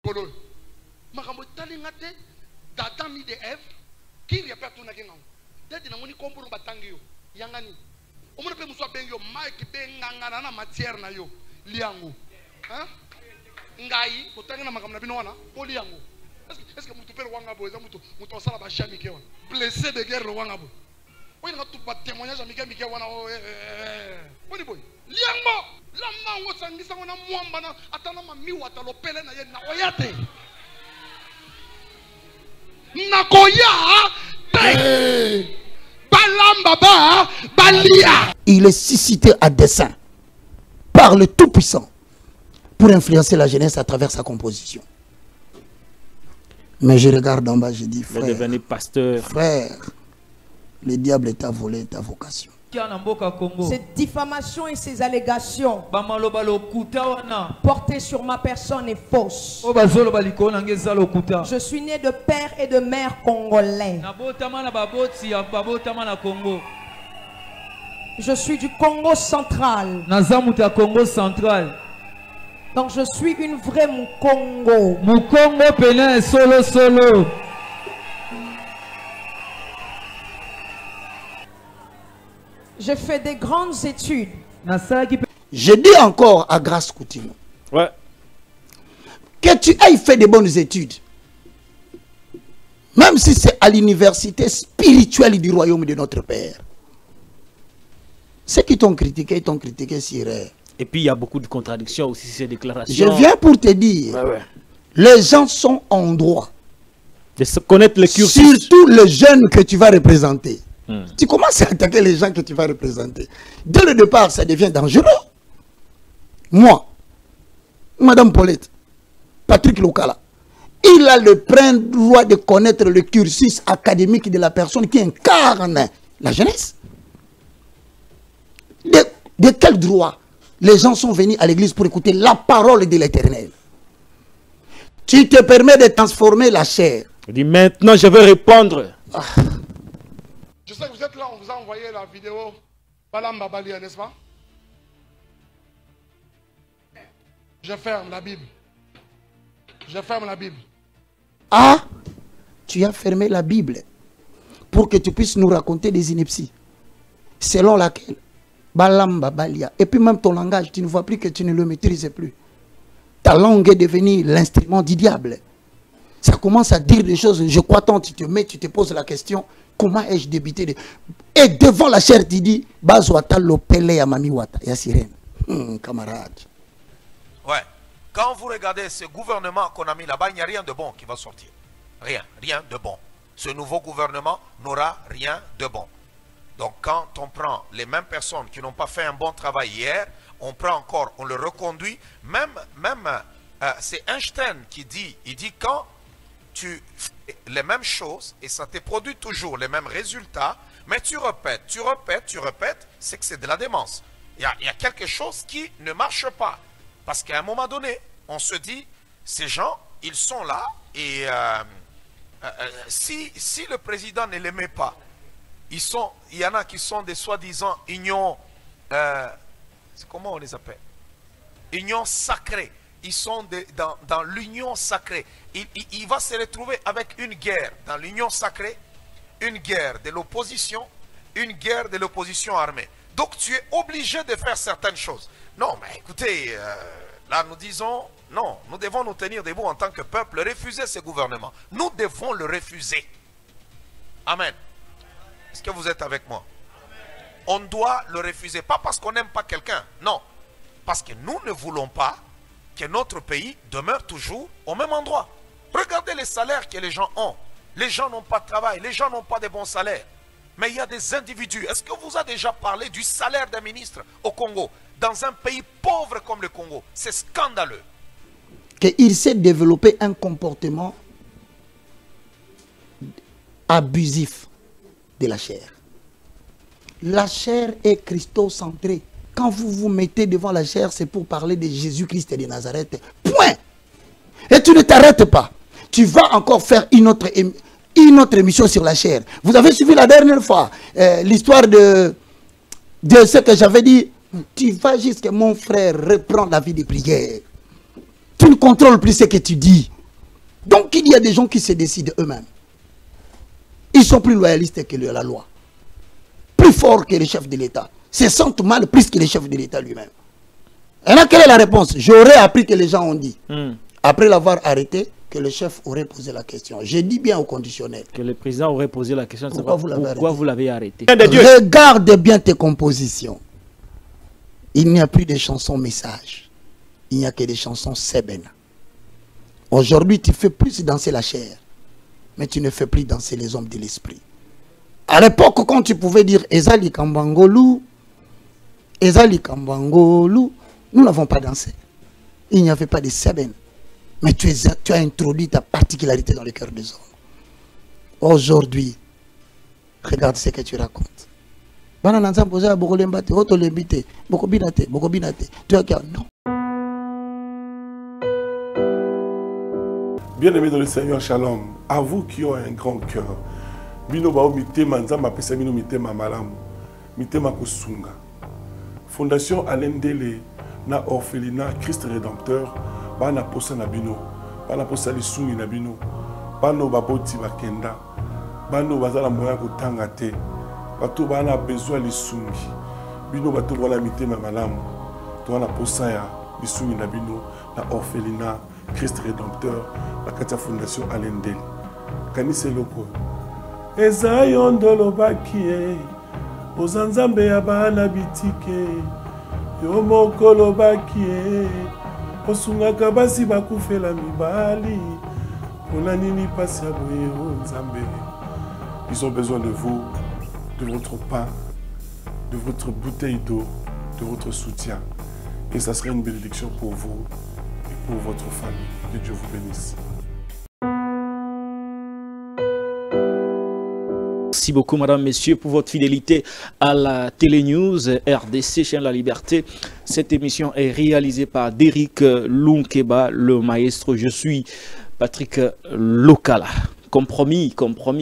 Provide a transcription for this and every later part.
Kolo. Makambo talingate d'Adam ni de Ève qui répète tout na kinga. Dès na moni komporo batangi yo. Yangani. O mo pe muso bengo Mike benganga na matière na yo. Liango. Hein? Ngai botangi na makambo na bino wana. O liango. Est-ce que mutu pe wanga bo eza mutu sala ba chami ke wana. Blessé de guerre le wanga bo. Oui, on a tout pas témoignage à Miguel wana. Boni boy. Liango. La mango sangisa wana mwamba na atana mami wata lopele na ye na oyate. Il est suscité à dessein par le Tout-Puissant pour influencer la jeunesse à travers sa composition. Mais je regarde en bas, je dis frère, devenir pasteur. Frère, le diable t'a volé ta vocation. Cette diffamation et ces allégations portées sur ma personne est fausse. Je suis né de père et de mère congolais. Je suis du Congo central. Donc je suis une vraie Mukongo. Mukongo pena solo solo. J'ai fait des grandes études. Je dis encore à Grâce Coutinho. Ouais. Que tu aies fait de bonnes études. Même si c'est à l'université spirituelle du royaume de notre Père. Ceux qui t'ont critiqué sur... Et puis il y a beaucoup de contradictions aussi ces déclarations. Je viens pour te dire. Ouais. Les gens sont en droit. De se connaître le cursus. Surtout les jeunes que tu vas représenter. Tu commences à attaquer les gens que tu vas représenter. Dès le départ, ça devient dangereux. Moi, Madame Paulette, Patrick Lokala, il a le plein droit de connaître le cursus académique de la personne qui incarne la jeunesse. De quel droit les gens sont venus à l'église pour écouter la parole de l'Éternel? Tu te permets de transformer la chair. Je dis maintenant, je vais répondre. Je sais que vous êtes là, on vous a envoyé la vidéo Balamba Balia, n'est-ce pas? Je ferme la Bible. Je ferme la Bible. Ah, tu as fermé la Bible pour que tu puisses nous raconter des inepties selon laquelle Balamba Balia. Et puis même ton langage, tu ne vois plus que tu ne le maîtrises plus. Ta langue est devenue l'instrument du diable. Ça commence à dire des choses. Je crois tant, tu te poses la question. Comment ai-je débité de... Et devant la chair, tu dis, Bazwata lopele ya mami wata, ya sirène. Camarade. Ouais. Quand vous regardez ce gouvernement qu'on a mis là-bas, il n'y a rien de bon qui va sortir. Rien de bon. Ce nouveau gouvernement n'aura rien de bon. Donc quand on prend les mêmes personnes qui n'ont pas fait un bon travail hier, on prend encore, on le reconduit. C'est Einstein qui dit, il dit quand tu fais les mêmes choses et ça te produit toujours les mêmes résultats, mais tu répètes, c'est que c'est de la démence. Il y a quelque chose qui ne marche pas. Parce qu'à un moment donné, on se dit, ces gens, ils sont là et si le président ne les met pas, il y en a qui sont des soi-disant unions, comment on les appelle? Unions sacrées. Ils sont dans l'union sacrée. Il va se retrouver avec une guerre dans l'union sacrée, une guerre de l'opposition, une guerre de l'opposition armée. Donc tu es obligé de faire certaines choses. Non, mais écoutez, là nous disons, non, nous devons nous tenir debout en tant que peuple, refuser ce gouvernement. Nous devons le refuser. Amen. Est-ce que vous êtes avec moi? On doit le refuser, pas parce qu'on n'aime pas quelqu'un, non. Parce que nous ne voulons pas que notre pays demeure toujours au même endroit. Regardez les salaires que les gens ont. Les gens n'ont pas de travail, les gens n'ont pas de bons salaires. Mais il y a des individus. Est-ce que vous avez déjà parlé du salaire d'un ministre au Congo? Dans un pays pauvre comme le Congo, c'est scandaleux. Qu'il s'est développé un comportement abusif de la chair. La chair est christocentrée. Quand vous vous mettez devant la chair, c'est pour parler de Jésus-Christ de Nazareth. Point. Et tu ne t'arrêtes pas. Tu vas encore faire une autre émission sur la chair. Vous avez suivi la dernière fois l'histoire de ce que j'avais dit. Tu vas jusqu'à mon frère reprendre la vie de prière. Tu ne contrôles plus ce que tu dis. Donc il y a des gens qui se décident eux-mêmes. Ils sont plus loyalistes que la loi. Plus forts que les chefs de l'État. Se sentent mal plus que les chefs de l'État lui-même. Et là, quelle est la réponse? J'aurais appris que les gens ont dit. Après l'avoir arrêté, que le chef aurait posé la question. J'ai dit bien au conditionnel. Que le président aurait posé la question. Pourquoi vous l'avez arrêté? Regarde bien tes compositions. Il n'y a plus de chansons messages. Il n'y a que des chansons seben. Aujourd'hui, tu fais plus danser la chair. Mais tu ne fais plus danser les hommes de l'esprit. À l'époque, quand tu pouvais dire Ezali Kambangolu, Ezali Kambangolu, nous n'avons pas dansé. Il n'y avait pas de seben. Mais tu as introduit ta particularité dans le cœur des hommes. Aujourd'hui, regarde ce que tu racontes. Non. Bien-aimés dans le Seigneur, shalom. À vous qui ont un grand cœur. Bino bao mitema nzamba pesa bino mitema malamu. Mitema kusunga. Fondation Alendele na orphelinat Christ Rédempteur. Bana posa na bino. Bana posa lisungi na bino. Bano baboti bakenda. Bano bazala moya kotanga te. Bato bana besoin lisungi. Bino bato wala mitema malamu. To wana posa ya lisungi na bino na orphelinat Christ Rédempteur, la Katia Fondation Alendele. Kanise loko. Eza yondolo bakie. Ozanzambe ya bana bitike. Yo mokolo bakie. Osungaka basi bakufela mibali. Pona nini pasi ya boye o nzambe. Ils ont besoin de vous, de votre pain, de votre bouteille d'eau, de votre soutien. Et ça serait une bénédiction pour vous. Pour votre famille. Que Dieu vous bénisse. Merci beaucoup, madame, messieurs, pour votre fidélité à la Télé-News RDC, chaîne La Liberté. Cette émission est réalisée par Derrick Lunkeba, le maestro. Je suis Patrick Lokala. Compromis,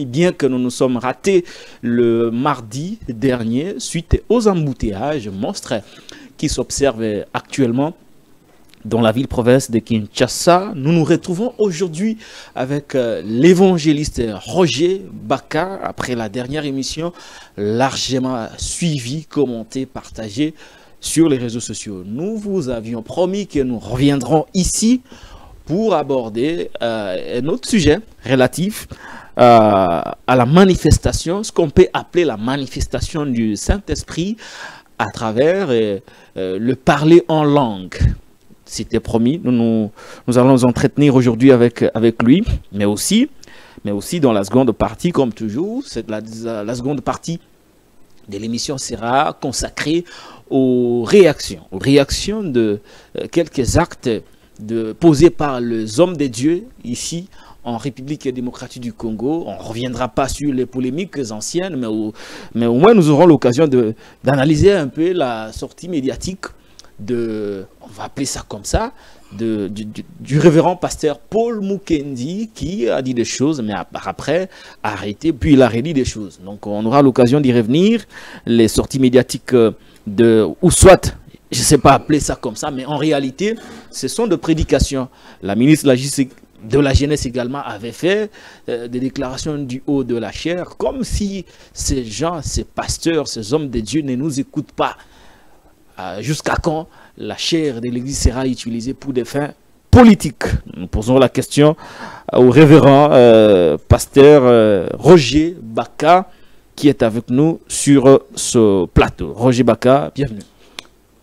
bien que nous nous sommes ratés le mardi dernier, suite aux embouteillages monstres qui s'observent actuellement dans la ville-province de Kinshasa. Nous nous retrouvons aujourd'hui avec l'évangéliste Roger Baka, après la dernière émission, largement suivie, commentée, partagée sur les réseaux sociaux. Nous vous avions promis que nous reviendrons ici pour aborder un autre sujet relatif à la manifestation, ce qu'on peut appeler la manifestation du Saint-Esprit à travers le parler en langue. C'était promis, nous allons nous entretenir aujourd'hui avec lui, mais aussi dans la seconde partie, comme toujours, la seconde partie de l'émission sera consacrée aux réactions de quelques actes posés par les hommes de Dieu ici en République démocratique du Congo. On ne reviendra pas sur les polémiques anciennes, mais au moins nous aurons l'occasion d'analyser un peu la sortie médiatique on va appeler ça comme ça, du révérend pasteur Paul Mukendi, qui a dit des choses, mais après arrêté, puis il a redit des choses. Donc on aura l'occasion d'y revenir. Les sorties médiatiques ou soit, je ne sais pas appeler ça comme ça, mais en réalité, ce sont de prédications. La ministre de la Jeunesse également avait fait des déclarations du haut de la chair, comme si ces gens, ces pasteurs, ces hommes de Dieu ne nous écoutent pas. Jusqu'à quand la chair de l'Église sera utilisée pour des fins politiques? Nous posons la question au révérend pasteur Roger Baka, qui est avec nous sur ce plateau. Roger Baka, bienvenue.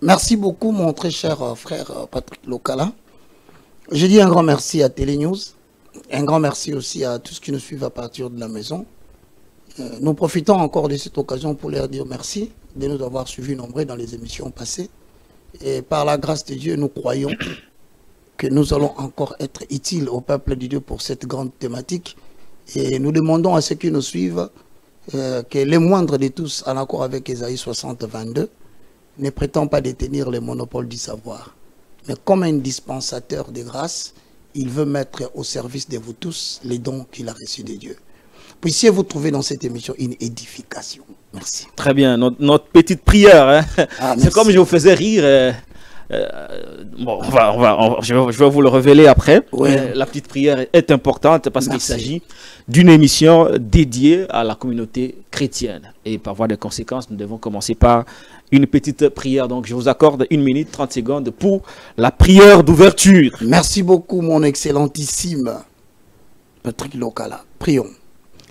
Merci beaucoup, mon très cher frère Patrick Lokala. Je dis un grand merci à Télé-News, un grand merci aussi à tous qui nous suivent à partir de la maison. Nous profitons encore de cette occasion pour leur dire merci de nous avoir suivis nombreux dans les émissions passées. Et par la grâce de Dieu, nous croyons que nous allons encore être utiles au peuple de Dieu pour cette grande thématique. Et nous demandons à ceux qui nous suivent que les moindres de tous, en accord avec Ésaïe 60, 22, ne prétend pas détenir le monopole du savoir. Mais comme un dispensateur de grâce, il veut mettre au service de vous tous les dons qu'il a reçus de Dieu. Puissiez-vous trouver dans cette émission une édification. Merci. Très bien, notre petite prière. Hein. C'est comme je vous faisais rire Bon, je vais vous le révéler après. Ouais. La petite prière est importante parce qu'il s'agit d'une émission dédiée à la communauté chrétienne. Et par voie de conséquence, nous devons commencer par une petite prière. Donc, je vous accorde 1 minute 30 secondes pour la prière d'ouverture. Merci beaucoup, mon excellentissime Patrick Lokala. Prions.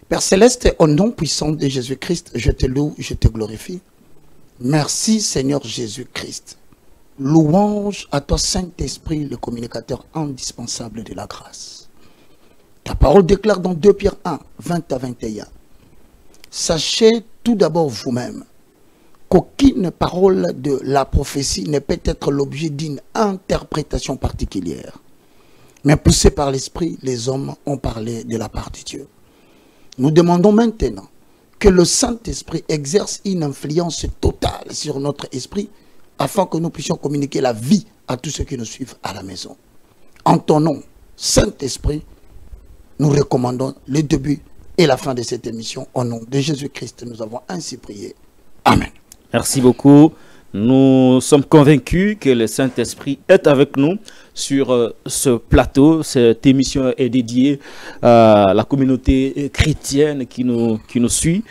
Père Céleste, au nom puissant de Jésus-Christ, je te loue, je te glorifie. Merci, Seigneur Jésus-Christ. Louange à toi, Saint-Esprit, le communicateur indispensable de la grâce. Ta parole déclare dans 2 Pierre 1, 20 à 21. Sachez tout d'abord vous-même qu'aucune parole de la prophétie ne peut être l'objet d'une interprétation particulière. Mais poussés par l'Esprit, les hommes ont parlé de la part de Dieu. Nous demandons maintenant que le Saint-Esprit exerce une influence totale sur notre esprit afin que nous puissions communiquer la vie à tous ceux qui nous suivent à la maison. En ton nom, Saint-Esprit, nous recommandons le début et la fin de cette émission. Au nom de Jésus-Christ, nous avons ainsi prié. Amen. Merci beaucoup. Nous sommes convaincus que le Saint-Esprit est avec nous sur ce plateau. Cette émission est dédiée à la communauté chrétienne qui nous suit.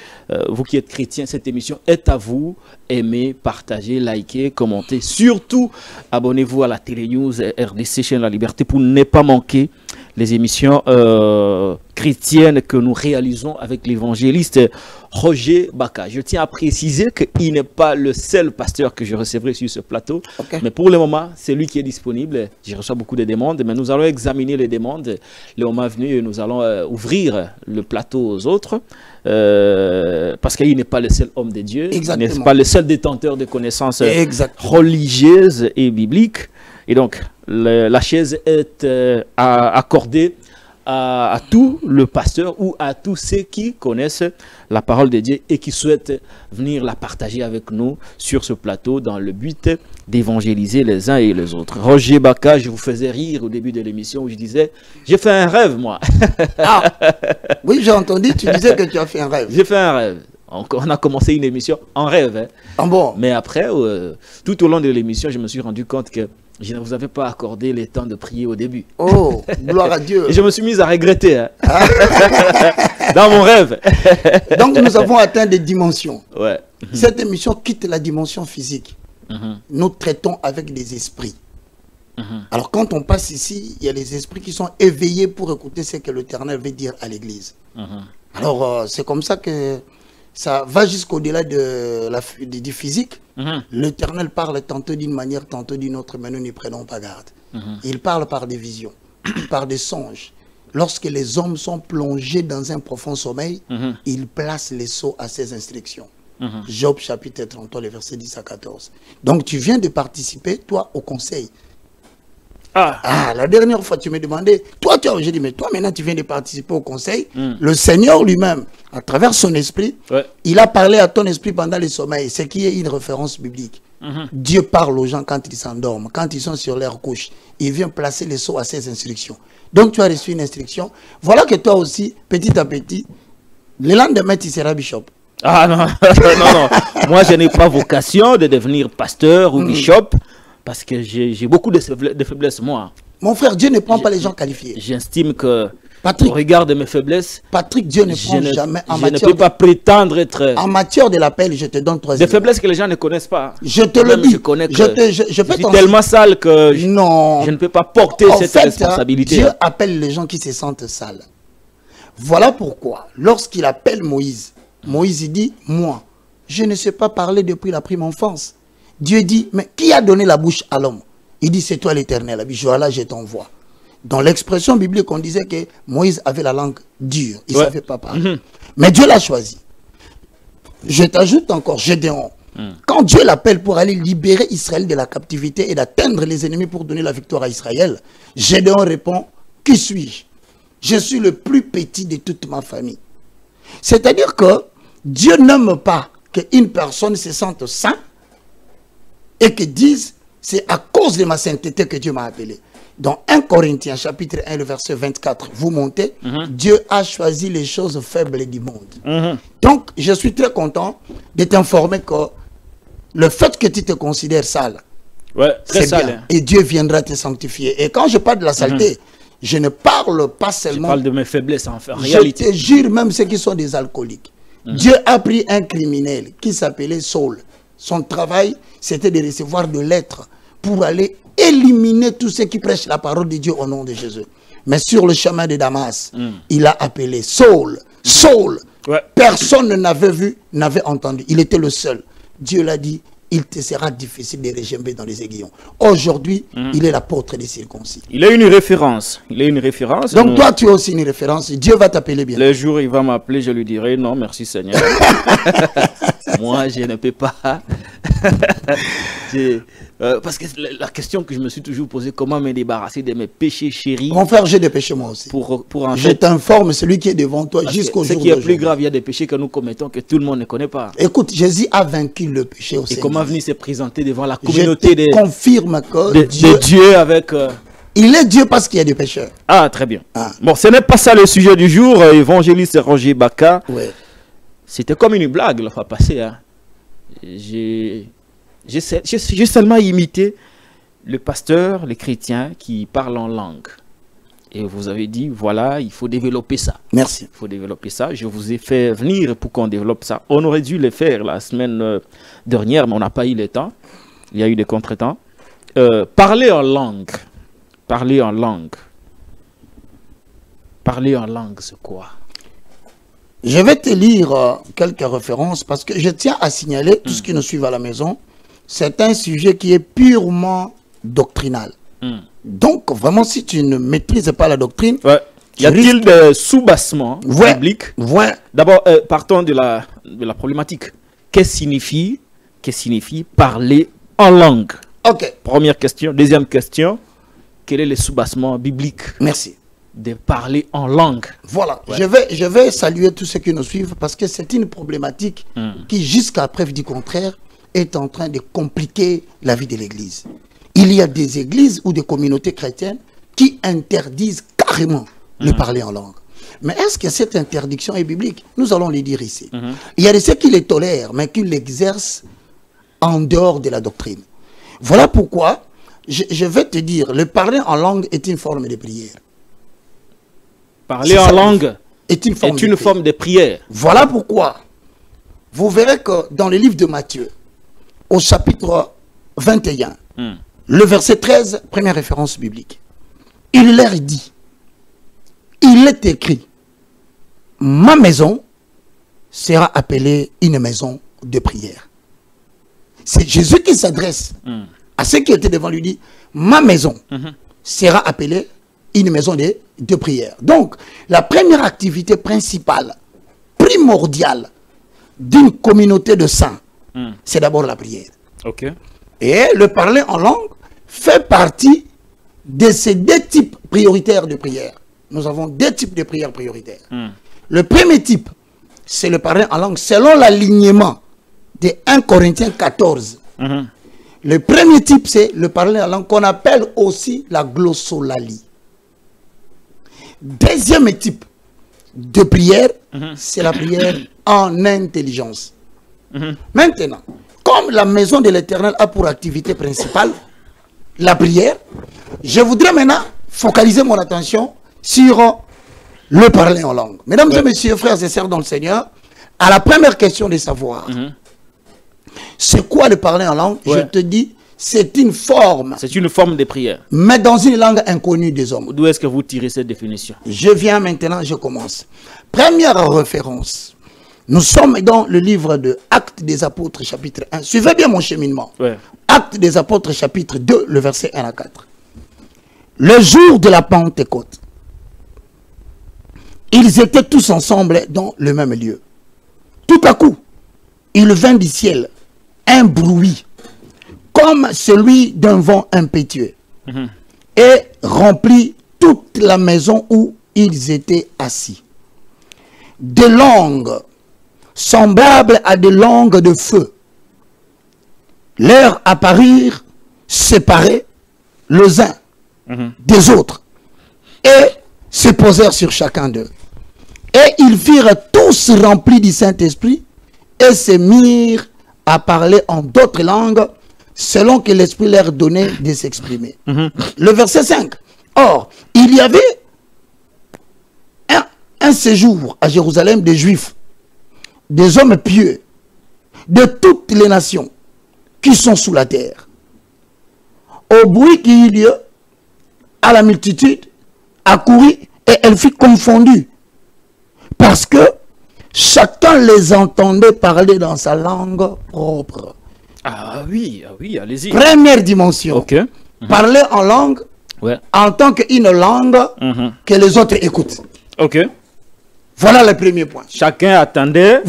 Vous qui êtes chrétiens, cette émission est à vous. Aimez, partagez, likez, commentez. Surtout, abonnez-vous à la Télé-News RDC Chaîne La Liberté pour ne pas manquer les émissions chrétiennes que nous réalisons avec l'évangéliste Roger Baka. Je tiens à préciser qu'il n'est pas le seul pasteur que je recevrai sur ce plateau. Okay. Mais pour le moment, c'est lui qui est disponible. Je reçois beaucoup de demandes, mais nous allons examiner les demandes. Le moment venu, nous allons ouvrir le plateau aux autres. Parce qu'il n'est pas le seul homme de Dieu. Il n'est pas le seul détenteur de connaissances religieuses et bibliques. Et donc, la chaise est accordée à tout le pasteur ou à tous ceux qui connaissent la parole de Dieu et qui souhaitent venir la partager avec nous sur ce plateau dans le but d'évangéliser les uns et les autres. Roger Baka, je vous faisais rire au début de l'émission où je disais, j'ai fait un rêve moi. Ah, oui, j'ai entendu, tu disais que tu as fait un rêve. J'ai fait un rêve. On a commencé une émission en rêve. Hein. Ah bon? Mais après, tout au long de l'émission, je me suis rendu compte que je ne vous avais pas accordé le temps de prier au début. Oh, gloire à Dieu. Et je me suis mis à regretter. Hein. Ah. Dans mon rêve. Donc nous avons atteint des dimensions. Ouais. Cette émission quitte la dimension physique. Nous traitons avec des esprits. Alors quand on passe ici, il y a les esprits qui sont éveillés pour écouter ce que l'Éternel veut dire à l'Église. Alors c'est comme ça que ça va jusqu'au-delà du physique. L'Éternel parle tantôt d'une manière, tantôt d'une autre, mais nous n'y prenons pas garde. Il parle par des visions, par des songes. Lorsque les hommes sont plongés dans un profond sommeil, il place les sceaux à ses instructions. Job chapitre 33, les versets 10 à 14. Donc tu viens de participer, toi, au conseil. Ah, la dernière fois, tu me demandais, j'ai dit, mais toi, maintenant, tu viens de participer au conseil. Le Seigneur lui-même, à travers son esprit, il a parlé à ton esprit pendant le sommeil, ce qui est une référence biblique. Dieu parle aux gens quand ils s'endorment, quand ils sont sur leur couche. Il vient placer les sceaux à ses instructions. Donc, tu as reçu une instruction. Voilà que toi aussi, petit à petit, le lendemain, tu seras bishop. Ah non, non. Moi, je n'ai pas vocation de devenir pasteur ou bishop. Parce que j'ai beaucoup de faiblesses, moi. Mon frère, Dieu ne prend pas les gens qualifiés. J'estime que, Patrick, au regard de mes faiblesses, Patrick, Dieu ne prend jamais en matière. Je ne peux pas prétendre être. En matière de l'appel, je te donne 3 des faiblesses que les gens ne connaissent pas. Je te le dis. Je suis tellement sale que je ne peux pas porter cette responsabilité. Dieu appelle les gens qui se sentent sales. Voilà pourquoi, lorsqu'il appelle Moïse, Moïse il dit, moi, je ne sais pas parler depuis la prime enfance. Dieu dit, mais qui a donné la bouche à l'homme? Il dit, c'est toi l'Éternel. Voilà, je t'envoie. Dans l'expression biblique, on disait que Moïse avait la langue dure. Il ne savait pas parler. Mais Dieu l'a choisi. Je t'ajoute encore, Gédéon. Quand Dieu l'appelle pour aller libérer Israël de la captivité et d'atteindre les ennemis pour donner la victoire à Israël, Gédéon répond, qui suis-je? Je suis le plus petit de toute ma famille. C'est-à-dire que Dieu n'aime pas qu'une personne se sente sainte et que disent, c'est à cause de ma sainteté que Dieu m'a appelé. Dans 1 Corinthiens chapitre 1, le verset 24, vous montez, Dieu a choisi les choses faibles du monde. Donc, je suis très content de t'informer que le fait que tu te considères sale, Ouais, très c'est sale. bien. Et Dieu viendra te sanctifier. Et quand je parle de la saleté, je ne parle pas Je seulement... parle de mes faiblesses en réalité. Je te jure, même ceux qui sont des alcooliques. Dieu a pris un criminel qui s'appelait Saul. Son travail, c'était de recevoir de lettres pour aller éliminer tous ceux qui prêchent la parole de Dieu au nom de Jésus. Mais sur le chemin de Damas, il a appelé Saul. Saul. Ouais. Personne n'avait vu, n'avait entendu. Il était le seul. Dieu l'a dit, il te sera difficile de retomber dans les aiguillons. Aujourd'hui, il est l'apôtre des circoncis. Il a une référence. Il a une référence. Donc toi, tu as aussi une référence. Dieu va t'appeler bien. Le jour où il va m'appeler, je lui dirai non, merci Seigneur. Moi, je ne peux pas. Parce que la question que je me suis toujours posée, comment me débarrasser de mes péchés chéris? Mon frère, j'ai des péchés moi aussi. Pour en Je fait, t'informe, celui qui est devant toi jusqu'au ce jour qui est plus d'aujourd'hui. grave, il y a des péchés que nous commettons que tout le monde ne connaît pas. Écoute, Jésus a vaincu le péché au Et Seigneur. comment venir se présenter devant la Je communauté te confirme que de Dieu, Dieu avec... il est Dieu parce qu'il y a des pécheurs. Ah, très bien. Ah. Bon, ce n'est pas ça le sujet du jour. Évangéliste Roger Baka. Ouais. C'était comme une blague la fois passée. Hein. J'ai seulement imité le pasteur, les chrétiens qui parlent en langue. Et vous avez dit, voilà, il faut développer ça. Merci. Il faut développer ça. Je vous ai fait venir pour qu'on développe ça. On aurait dû le faire la semaine dernière, mais on n'a pas eu le temps. Il y a eu des contretemps. Parler en langue. Parler en langue. Parler en langue, c'est quoi? Je vais te lire quelques références parce que je tiens à signaler, tout ce qui nous suit à la maison, c'est un sujet qui est purement doctrinal. Donc, vraiment, si tu ne maîtrises pas la doctrine... Ouais. Y a-t-il des sous-bassements bibliques? Ouais. D'abord, partons de la problématique. Qu'est-ce que signifie parler en langue? Ok. Première question. Deuxième question. Quel est le sous-bassement biblique Merci. de parler en langue? Voilà. Ouais. Je vais saluer tous ceux qui nous suivent parce que c'est une problématique qui, jusqu'à preuve du contraire, est en train de compliquer la vie de l'Église. Il y a des églises ou des communautés chrétiennes qui interdisent carrément le parler en langue. Mais est-ce que cette interdiction est biblique? Nous allons le dire ici. Il y a de ceux qui les tolèrent, mais qui l'exercent en dehors de la doctrine. Voilà pourquoi je vais te dire, le parler en langue est une forme de prière. Parler en langue est une forme de prière. Voilà pourquoi vous verrez que dans le livre de Matthieu, au chapitre 21, le verset 13, première référence biblique, il leur dit, il est écrit, ma maison sera appelée une maison de prière. C'est Jésus qui s'adresse à ceux qui étaient devant lui, dit, ma maison sera appelée une maison de prière. Donc, la première activité principale, primordiale d'une communauté de saints, c'est d'abord la prière. Ok. Et le parler en langue fait partie de ces deux types prioritaires de prière. Nous avons deux types de prières prioritaires. Le premier type, c'est le parler en langue selon l'alignement de 1 Corinthiens 14. Le premier type, c'est le parler en langue qu'on appelle aussi la glossolalie. Deuxième type de prière, c'est la prière en intelligence. Maintenant, comme la maison de l'Éternel a pour activité principale la prière, je voudrais maintenant focaliser mon attention sur le parler en langue. Mesdames et messieurs, frères et sœurs dans le Seigneur, à la première question de savoir, c'est quoi le parler en langue? Je te dis, c'est une forme. C'est une forme de prière. Mais dans une langue inconnue des hommes. D'où est-ce que vous tirez cette définition? Je viens maintenant, je commence. Première référence. Nous sommes dans le livre de Actes des Apôtres, chapitre 1. Suivez bien mon cheminement. Actes des Apôtres, chapitre 2, le verset 1 à 4. Le jour de la Pentecôte, ils étaient tous ensemble dans le même lieu. Tout à coup, il vint du ciel un bruit comme celui d'un vent impétueux et remplit toute la maison où ils étaient assis. Des langues semblables à des langues de feu leur apparurent séparées les uns des autres et se posèrent sur chacun d'eux. Et ils firent tous remplis du Saint-Esprit et se mirent à parler en d'autres langues selon que l'Esprit leur donnait de s'exprimer. Le verset 5. Or, il y avait un séjour à Jérusalem des Juifs, des hommes pieux, de toutes les nations qui sont sous la terre. Au bruit qui eut lieu, à la multitude accourut et elle fut confondue, parce que chacun les entendait parler dans sa langue propre. Ah oui, allez-y. Première dimension. Ok. Parler en langue, en tant qu'une langue que les autres écoutent. Ok. Voilà le premier point. Chacun attendait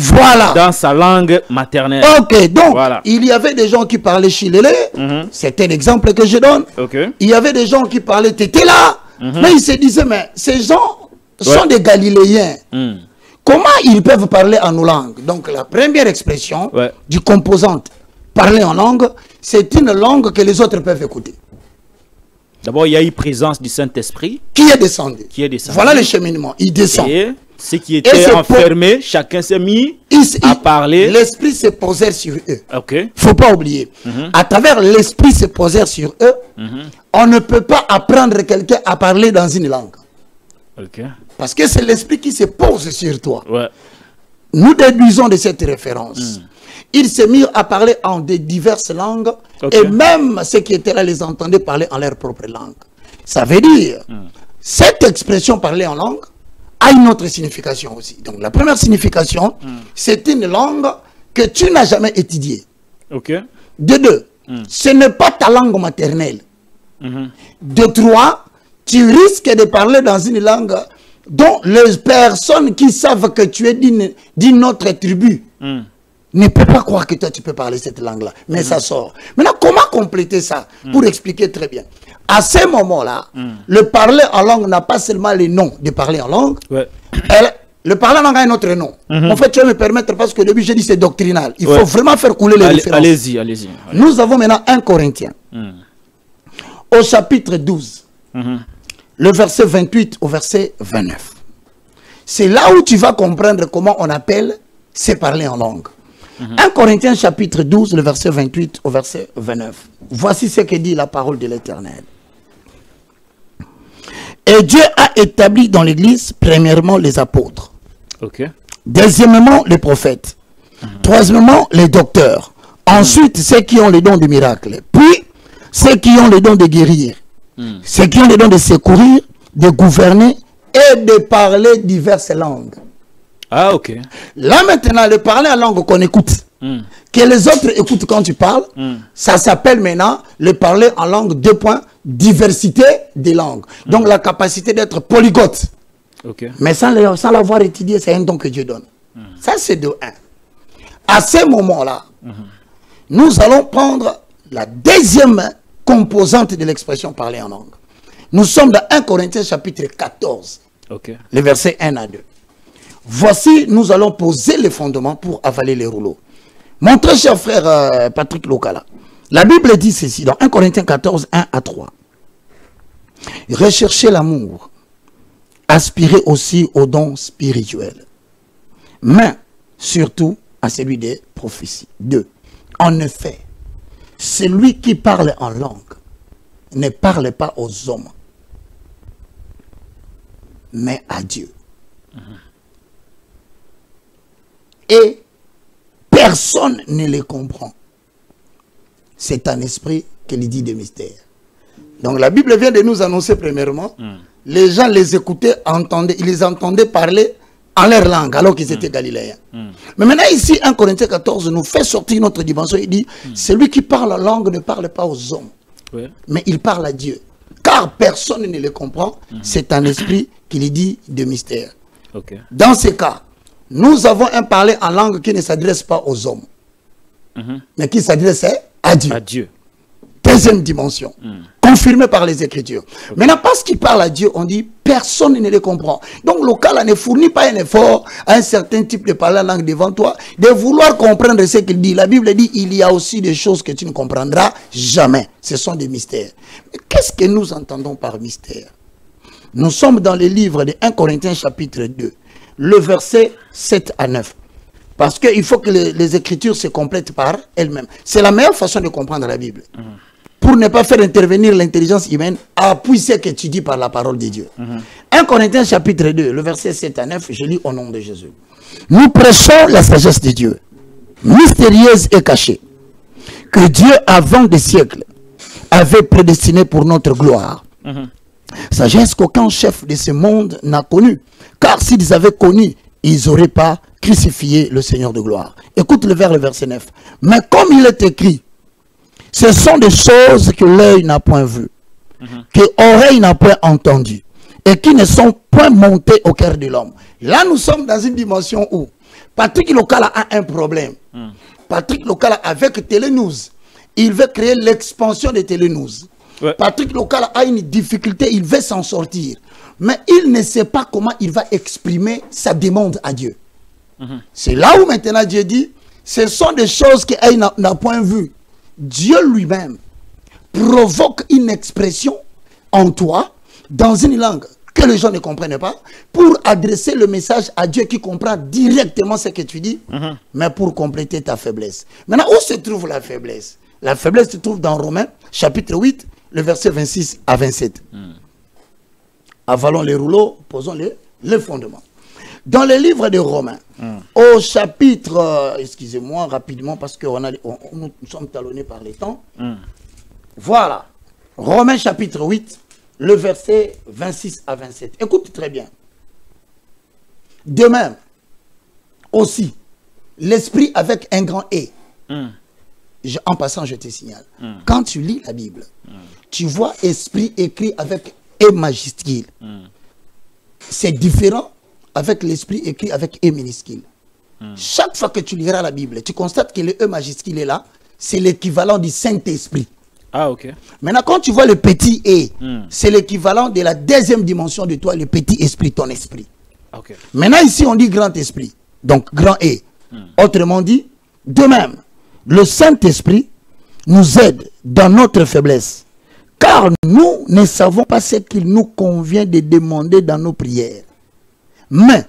dans sa langue maternelle. Ok, donc il y avait des gens qui parlaient chilélé. C'est un exemple que je donne. Il y avait des gens qui parlaient tétéla. Mais ils se disaient, mais ces gens sont des Galiléens. Comment ils peuvent parler en nos langues? Donc la première expression du composante parler en langue, c'est une langue que les autres peuvent écouter. D'abord, il y a eu présence du Saint-Esprit. Qui est descendu. Voilà le cheminement. Il descend. Et ceux qui étaient enfermés, chacun s'est mis à parler. L'Esprit se posait sur eux. Ok. Il ne faut pas oublier. À travers l'Esprit se poser sur eux, on ne peut pas apprendre quelqu'un à parler dans une langue. Ok. Parce que c'est l'Esprit qui se pose sur toi. Ouais. Nous déduisons de cette référence. Ils se mirent à parler en de diverses langues et même ceux qui étaient là les entendaient parler en leur propre langue. Ça veut dire, cette expression parler en langue a une autre signification aussi. Donc la première signification, c'est une langue que tu n'as jamais étudiée. De deux, ce n'est pas ta langue maternelle. De trois, tu risques de parler dans une langue dont les personnes qui savent que tu es d'une autre tribu ne peuvent pas croire que toi tu peux parler cette langue-là. Mais ça sort. Maintenant, comment compléter ça? Pour expliquer très bien. À ce moment-là, le parler en langue n'a pas seulement le nom de parler en langue. Le parler en langue a un autre nom. En fait, tu vas me permettre, parce que au début, j'ai dit c'est doctrinal. Il faut vraiment faire couler les références. Allez-y. Nous avons maintenant 1 Corinthiens. Au chapitre 12. Le verset 28 au verset 29. C'est là où tu vas comprendre comment on appelle c'est parler en langue. 1 Corinthiens chapitre 12, le verset 28 au verset 29. Voici ce que dit la parole de l'Éternel. Et Dieu a établi dans l'Église, premièrement, les apôtres. Deuxièmement, les prophètes. Troisièmement, les docteurs. Ensuite, ceux qui ont les dons de miracles. Puis, ceux qui ont les dons de guérir. Ceux qui ont les dons de secourir, de gouverner et de parler diverses langues. Ah, ok. Là maintenant, le parler en langue qu'on écoute, que les autres écoutent quand tu parles, ça s'appelle maintenant le parler en langue, diversité des langues. Donc la capacité d'être polyglotte. Mais sans l'avoir étudié, c'est un don que Dieu donne. Ça c'est de 1. À ce moment-là, nous allons prendre la deuxième composante de l'expression parler en langue. Nous sommes dans 1 Corinthiens chapitre 14, les versets 1 à 2. Voici, nous allons poser les fondements pour avaler les rouleaux. Mon très cher frère Patrick Lokala, la Bible dit ceci dans 1 Corinthiens 14, 1 à 3. Recherchez l'amour, aspirez aussi aux dons spirituels, mais surtout à celui des prophéties. 2. En effet, celui qui parle en langue ne parle pas aux hommes, mais à Dieu. Et personne ne les comprend. C'est un esprit qui lui dit des mystères. Donc la Bible vient de nous annoncer premièrement, les gens les écoutaient, ils les entendaient parler en leur langue, alors qu'ils étaient galiléens. Mais maintenant ici, 1 Corinthiens 14 nous fait sortir notre dimension. Il dit, celui qui parle en langue ne parle pas aux hommes, mais il parle à Dieu. Car personne ne les comprend, c'est un esprit qui lui dit des mystères. Dans ce cas, nous avons un parler en langue qui ne s'adresse pas aux hommes, mais qui s'adresse à Dieu. Deuxième dimension, confirmée par les Écritures. Maintenant, parce qu'il parle à Dieu, on dit personne ne les comprend. Donc, le cas là ne fournit pas un effort à un certain type de parler en langue devant toi, de vouloir comprendre ce qu'il dit. La Bible dit il y a aussi des choses que tu ne comprendras jamais. Ce sont des mystères. Mais qu'est-ce que nous entendons par mystère? Nous sommes dans le livre de 1 Corinthiens chapitre 2. Le verset 7 à 9. Parce qu'il faut que les Écritures se complètent par elles-mêmes. C'est la meilleure façon de comprendre la Bible. Pour ne pas faire intervenir l'intelligence humaine, appuie ce que tu dis par la parole de Dieu. 1 Corinthiens chapitre 2, le verset 7 à 9, je lis au nom de Jésus. Nous prêchons la sagesse de Dieu, mystérieuse et cachée, que Dieu, avant des siècles, avait prédestinée pour notre gloire. Sagesse qu'aucun chef de ce monde n'a connue. Car s'ils avaient connu, ils n'auraient pas crucifié le Seigneur de gloire. Écoute le verset 9. Mais comme il est écrit, ce sont des choses que l'œil n'a point vues, que l'oreille n'a point entendues, et qui ne sont point montées au cœur de l'homme. Là, nous sommes dans une dimension où Patrick Lokala a un problème. Patrick Lokala, avec Télénews, il veut créer l'expansion de Télénews. Ouais. Patrick Lokala a une difficulté, il veut s'en sortir. Mais il ne sait pas comment il va exprimer sa demande à Dieu. C'est là où maintenant Dieu dit, ce sont des choses qu'il n'a point vues. Dieu lui-même provoque une expression en toi, dans une langue que les gens ne comprennent pas, pour adresser le message à Dieu qui comprend directement ce que tu dis, mais pour compléter ta faiblesse. Maintenant, où se trouve la faiblesse? La faiblesse se trouve dans Romains, chapitre 8, le verset 26 à 27. Avalons les rouleaux, posons les fondements. Dans le livre de Romains, au chapitre, excusez-moi rapidement parce que nous sommes talonnés par les temps. Voilà, Romains chapitre 8, le verset 26 à 27. Écoute très bien. De même, aussi, l'esprit avec un grand « E ». En passant, je te signale. Quand tu lis la Bible, tu vois esprit écrit avec E majuscule. C'est différent avec l'esprit écrit avec E minuscule. Chaque fois que tu liras la Bible, tu constates que le E majuscule est là. C'est l'équivalent du Saint-Esprit. Ah, ok. Maintenant, quand tu vois le petit E, c'est l'équivalent de la deuxième dimension de toi, le petit esprit, ton esprit. Okay. Maintenant, ici, on dit grand esprit. Donc, grand E. Autrement dit, de même, le Saint-Esprit nous aide dans notre faiblesse. Car nous ne savons pas ce qu'il nous convient de demander dans nos prières. Mais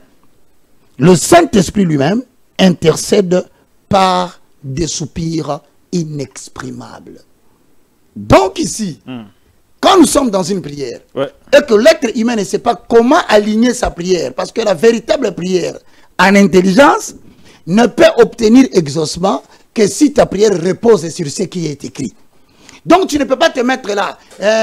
le Saint-Esprit lui-même intercède par des soupirs inexprimables. Donc ici, quand nous sommes dans une prière, et que l'être humain ne sait pas comment aligner sa prière, parce que la véritable prière en intelligence ne peut obtenir exaucement que si ta prière repose sur ce qui est écrit. Donc tu ne peux pas te mettre là,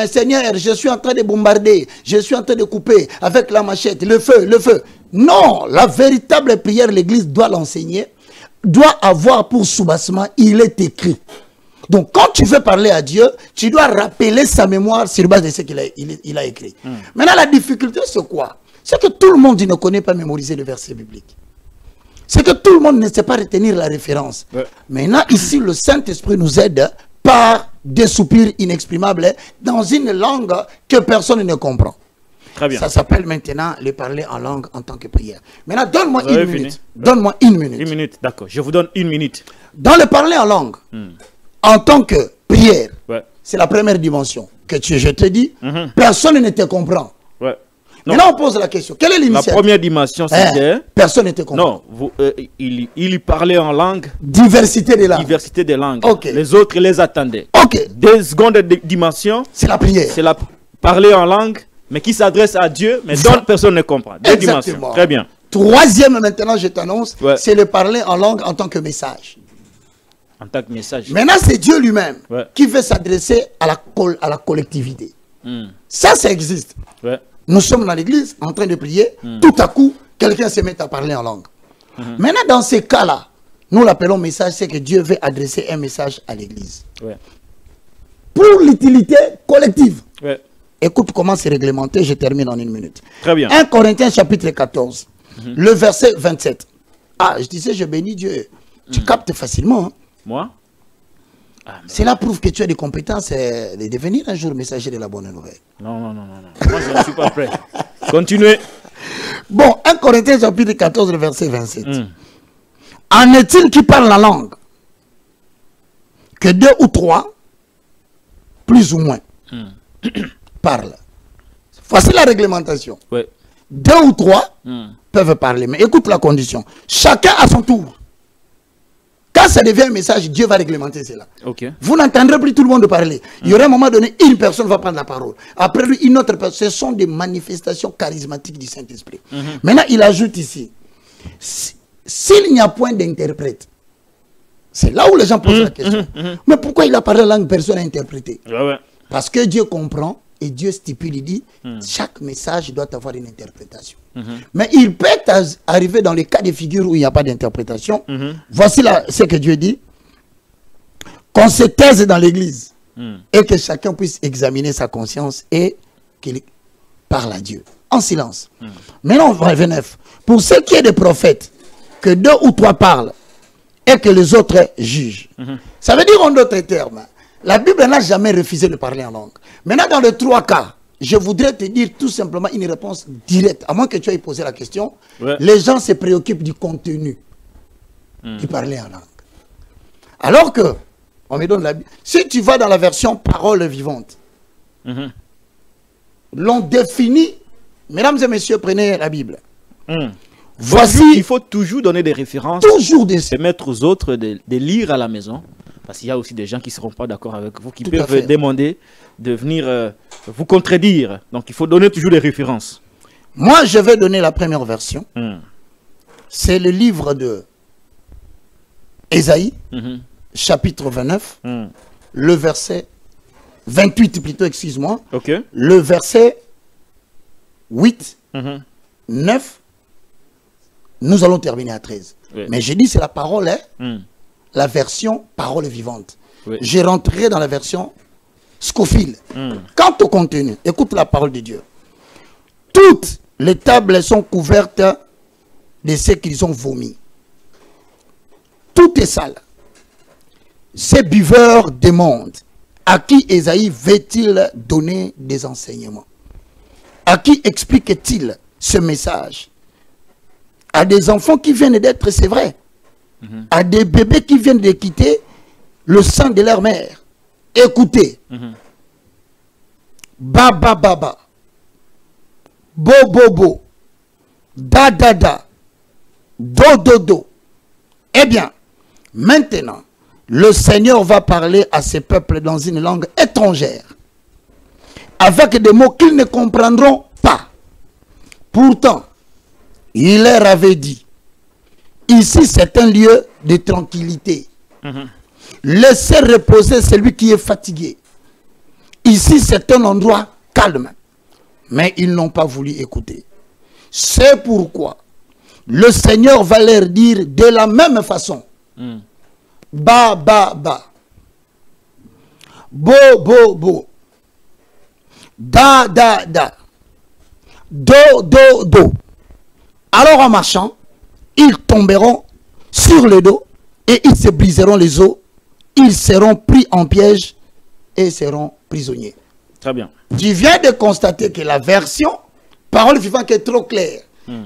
Seigneur, je suis en train de bombarder, je suis en train de couper avec la machette, le feu, le feu. Non, la véritable prière, l'Église doit l'enseigner, doit avoir pour soubassement, il est écrit. Donc quand tu veux parler à Dieu, tu dois rappeler sa mémoire sur base de ce qu'il a écrit. Maintenant la difficulté c'est quoi? C'est que tout le monde ne connaît pas mémoriser le verset biblique. C'est que tout le monde ne sait pas retenir la référence. Maintenant ici le Saint-Esprit nous aide par des soupirs inexprimables dans une langue que personne ne comprend. Très bien. Ça s'appelle maintenant le parler en langue en tant que prière. Maintenant donne-moi une minute. Donne-moi une minute. Une minute, d'accord. Je vous donne une minute. Dans le parler en langue, en tant que prière, c'est la première dimension que je te dis, personne ne te comprend. Maintenant, on pose la question. Quelle est l'initiative? La première dimension, c'était... personne ne te comprend. Non, il parlait en langue. Diversité des langues. Diversité des langues. Okay. Les autres les attendaient. Ok. Deux secondes de dimension. C'est la prière. C'est parler en langue, mais qui s'adresse à Dieu, mais dont personne ne comprend. Deux dimensions. Très bien. Troisième, maintenant, je t'annonce, c'est le parler en langue en tant que message. En tant que message. Maintenant, c'est Dieu lui-même qui veut s'adresser à la collectivité. Ça existe. Nous sommes dans l'église en train de prier. Tout à coup, quelqu'un se met à parler en langue. Maintenant, dans ces cas-là, nous l'appelons message, c'est que Dieu veut adresser un message à l'église. Pour l'utilité collective. Écoute comment c'est réglementé, je termine en une minute. Très bien. 1 Corinthiens chapitre 14, le verset 27. Ah, je disais, je bénis Dieu. Tu captes facilement. Hein? Moi? Cela prouve que tu as des compétences de devenir un jour messager de la bonne nouvelle. Non. Moi, je ne suis pas prêt. Continuez. Bon, 1 Corinthiens chapitre 14, le verset 27. En est-il qui parle la langue? Que deux ou trois, plus ou moins, parlent. Voici la réglementation. Deux ou trois peuvent parler. Mais écoute la condition. Chacun à son tour. Quand ça devient un message, Dieu va réglementer cela. Okay. Vous n'entendrez plus tout le monde parler. Il y aura un moment donné, une personne va prendre la parole. Après lui, une autre personne. Ce sont des manifestations charismatiques du Saint-Esprit. Maintenant, il ajoute ici, s'il n'y a point d'interprète, c'est là où les gens posent la question. Mais pourquoi il a parlé la langue, personne n'a interprété? Parce que Dieu comprend et Dieu stipule, il dit, chaque message doit avoir une interprétation. Mais il peut arriver dans les cas de figure où il n'y a pas d'interprétation. Voici là, ce que Dieu dit. Qu'on se taise dans l'église et que chacun puisse examiner sa conscience et qu'il parle à Dieu en silence. Maintenant, verset 9. Pour ce qui est des prophètes, que 2 ou 3 parlent et que les autres jugent. Ça veut dire en d'autres termes, la Bible n'a jamais refusé de parler en langue. Maintenant, dans les 3 cas, je voudrais te dire tout simplement une réponse directe. À moins que tu aies posé la question, les gens se préoccupent du contenu du parler en langue. Alors que, on me donne la Bible. Si tu vas dans la version parole vivante, l'on définit, mesdames et messieurs, prenez la Bible. Voici. Il faut toujours donner des références. Toujours des. Permettre aux autres de lire à la maison. Parce qu'il y a aussi des gens qui ne seront pas d'accord avec vous, qui Tout peuvent demander de venir vous contredire. Donc il faut donner toujours des références. Moi, je vais donner la première version. C'est le livre de Ésaïe, chapitre 29, le verset 28 plutôt, excuse-moi. Le verset 8, 9, nous allons terminer à 13. Mais j'ai dit c'est la parole, hein? La version parole vivante. Je rentrerai dans la version Scofield. Quant au contenu, écoute la parole de Dieu. Toutes les tables sont couvertes de ce qu'ils ont vomi. Tout est sale. Ces buveurs demandent à qui Ésaïe veut-il donner des enseignements? À qui explique-t-il ce message? À des enfants qui viennent d'être, c'est vrai, à des bébés qui viennent de quitter le sein de leur mère. Écoutez. Baba baba. Bo bo bo. Da da da. Do do do. Eh bien, maintenant, le Seigneur va parler à ces peuples dans une langue étrangère, avec des mots qu'ils ne comprendront pas. Pourtant, il leur avait dit, ici c'est un lieu de tranquillité. Laissez reposer celui qui est fatigué. Ici c'est un endroit calme. Mais ils n'ont pas voulu écouter. C'est pourquoi le Seigneur va leur dire de la même façon. Ba ba ba. Bo bo bo. Da da da. Do do do. Alors en marchant, ils tomberont sur le dos et ils se briseront les os. Ils seront pris en piège et seront prisonniers. Très bien. Tu viens de constater que la version parole vivante est trop claire.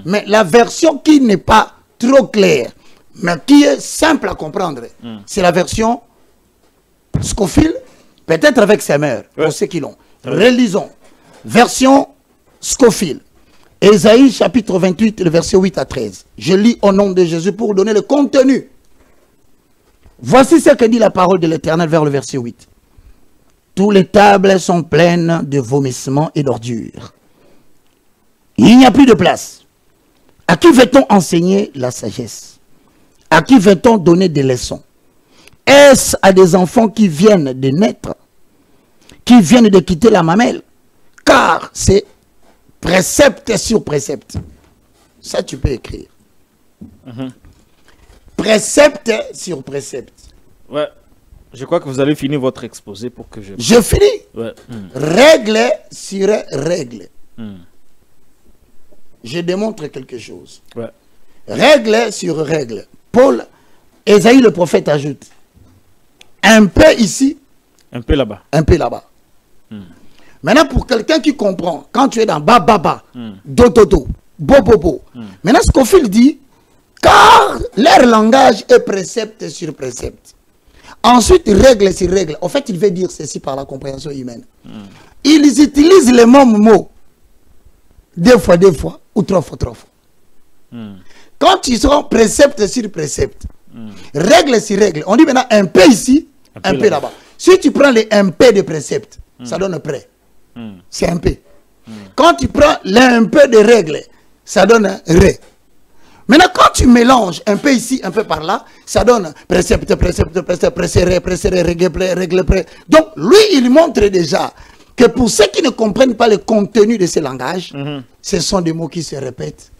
Mais la version qui n'est pas trop claire, mais qui est simple à comprendre, c'est la version Scofield, peut-être avec ses mères, pour ceux qui l'ont. Relisons. Version Scofield. Ésaïe chapitre 28, le verset 8 à 13. Je lis au nom de Jésus pour donner le contenu. Voici ce que dit la parole de l'Éternel vers le verset 8. Toutes les tables sont pleines de vomissements et d'ordures. Il n'y a plus de place. À qui veut-on enseigner la sagesse? À qui veut-on donner des leçons? Est-ce à des enfants qui viennent de naître, qui viennent de quitter la mamelle? Car c'est précepte sur précepte. Ça, tu peux écrire. Précepte sur précepte. Ouais. Je crois que vous allez finir votre exposé pour que je... Je finis. Règle sur règle. Je démontre quelque chose. Règle sur règle. Paul, Ésaïe le prophète ajoute. Un peu ici. Un peu là-bas. Un peu là-bas. Maintenant, pour quelqu'un qui comprend, quand tu es dans ba ba ba, do do do, bo bo bo. Maintenant, Scofield dit, car leur langage est précepte sur précepte. Ensuite, règle sur règle. En fait, il veut dire ceci par la compréhension humaine. Ils utilisent les mêmes mots. Deux fois, ou trois fois. Quand ils seront précepte sur précepte, Règle sur règle. On dit maintenant un P ici, un P là-bas. Si tu prends les MP de préceptes, ça donne prêt. C'est un P. Quand tu prends les MP de règles, ça donne ré. Maintenant, quand tu mélanges un peu ici, un peu par là, ça donne précepte, précepte, précepte, précéré, précéré, règle, pré. Donc, lui, il montre déjà que pour ceux qui ne comprennent pas le contenu de ces langages, ce sont des mots qui se répètent,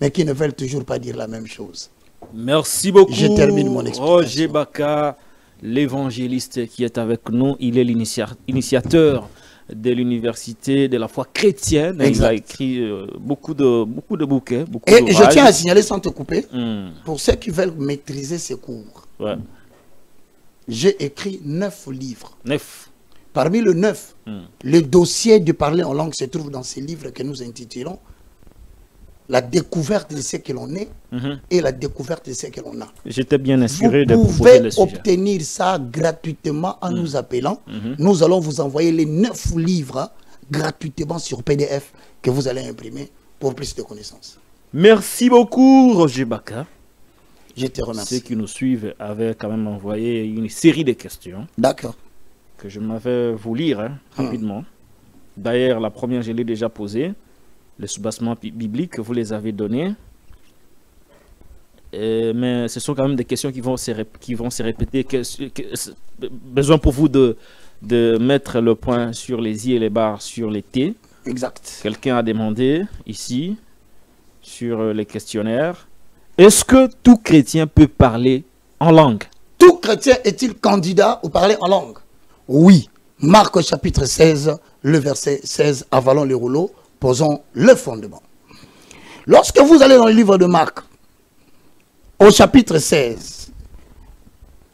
mais qui ne veulent toujours pas dire la même chose. Merci beaucoup. Je termine mon explication. Roger Baka, l'évangéliste qui est avec nous, il est l'initiateur de l'université de la foi chrétienne. Exact. Il a écrit beaucoup de bouquets. Et je tiens à signaler sans te couper, pour ceux qui veulent maîtriser ces cours, j'ai écrit 9 livres. 9. Parmi les 9, le dossier de parler en langue se trouve dans ces livres que nous intitulons La découverte de ce que l'on est et la découverte de ce que l'on a. J'étais bien inspiré de proposer le sujet. Vous pouvez obtenir ça gratuitement en nous appelant. Nous allons vous envoyer les 9 livres gratuitement sur PDF que vous allez imprimer pour plus de connaissances. Merci beaucoup, Roger Baka. Je te remercie. Ceux qui nous suivent avaient quand même envoyé une série de questions. D'accord. Que je m'avais vous lire rapidement. D'ailleurs, la première, je l'ai déjà posée. Les soubassement bibliques, vous les avez donnés. Mais ce sont quand même des questions qui vont se répéter. Besoin pour vous de mettre le point sur les i et les barres sur les t. Exact. Quelqu'un a demandé ici, sur les questionnaires, est-ce que tout chrétien peut parler en langue? Tout chrétien est-il candidat au parler en langue? Oui. Marc chapitre 16, le verset 16, avalons les rouleaux. Posons le fondement. Lorsque vous allez dans le livre de Marc, au chapitre 16,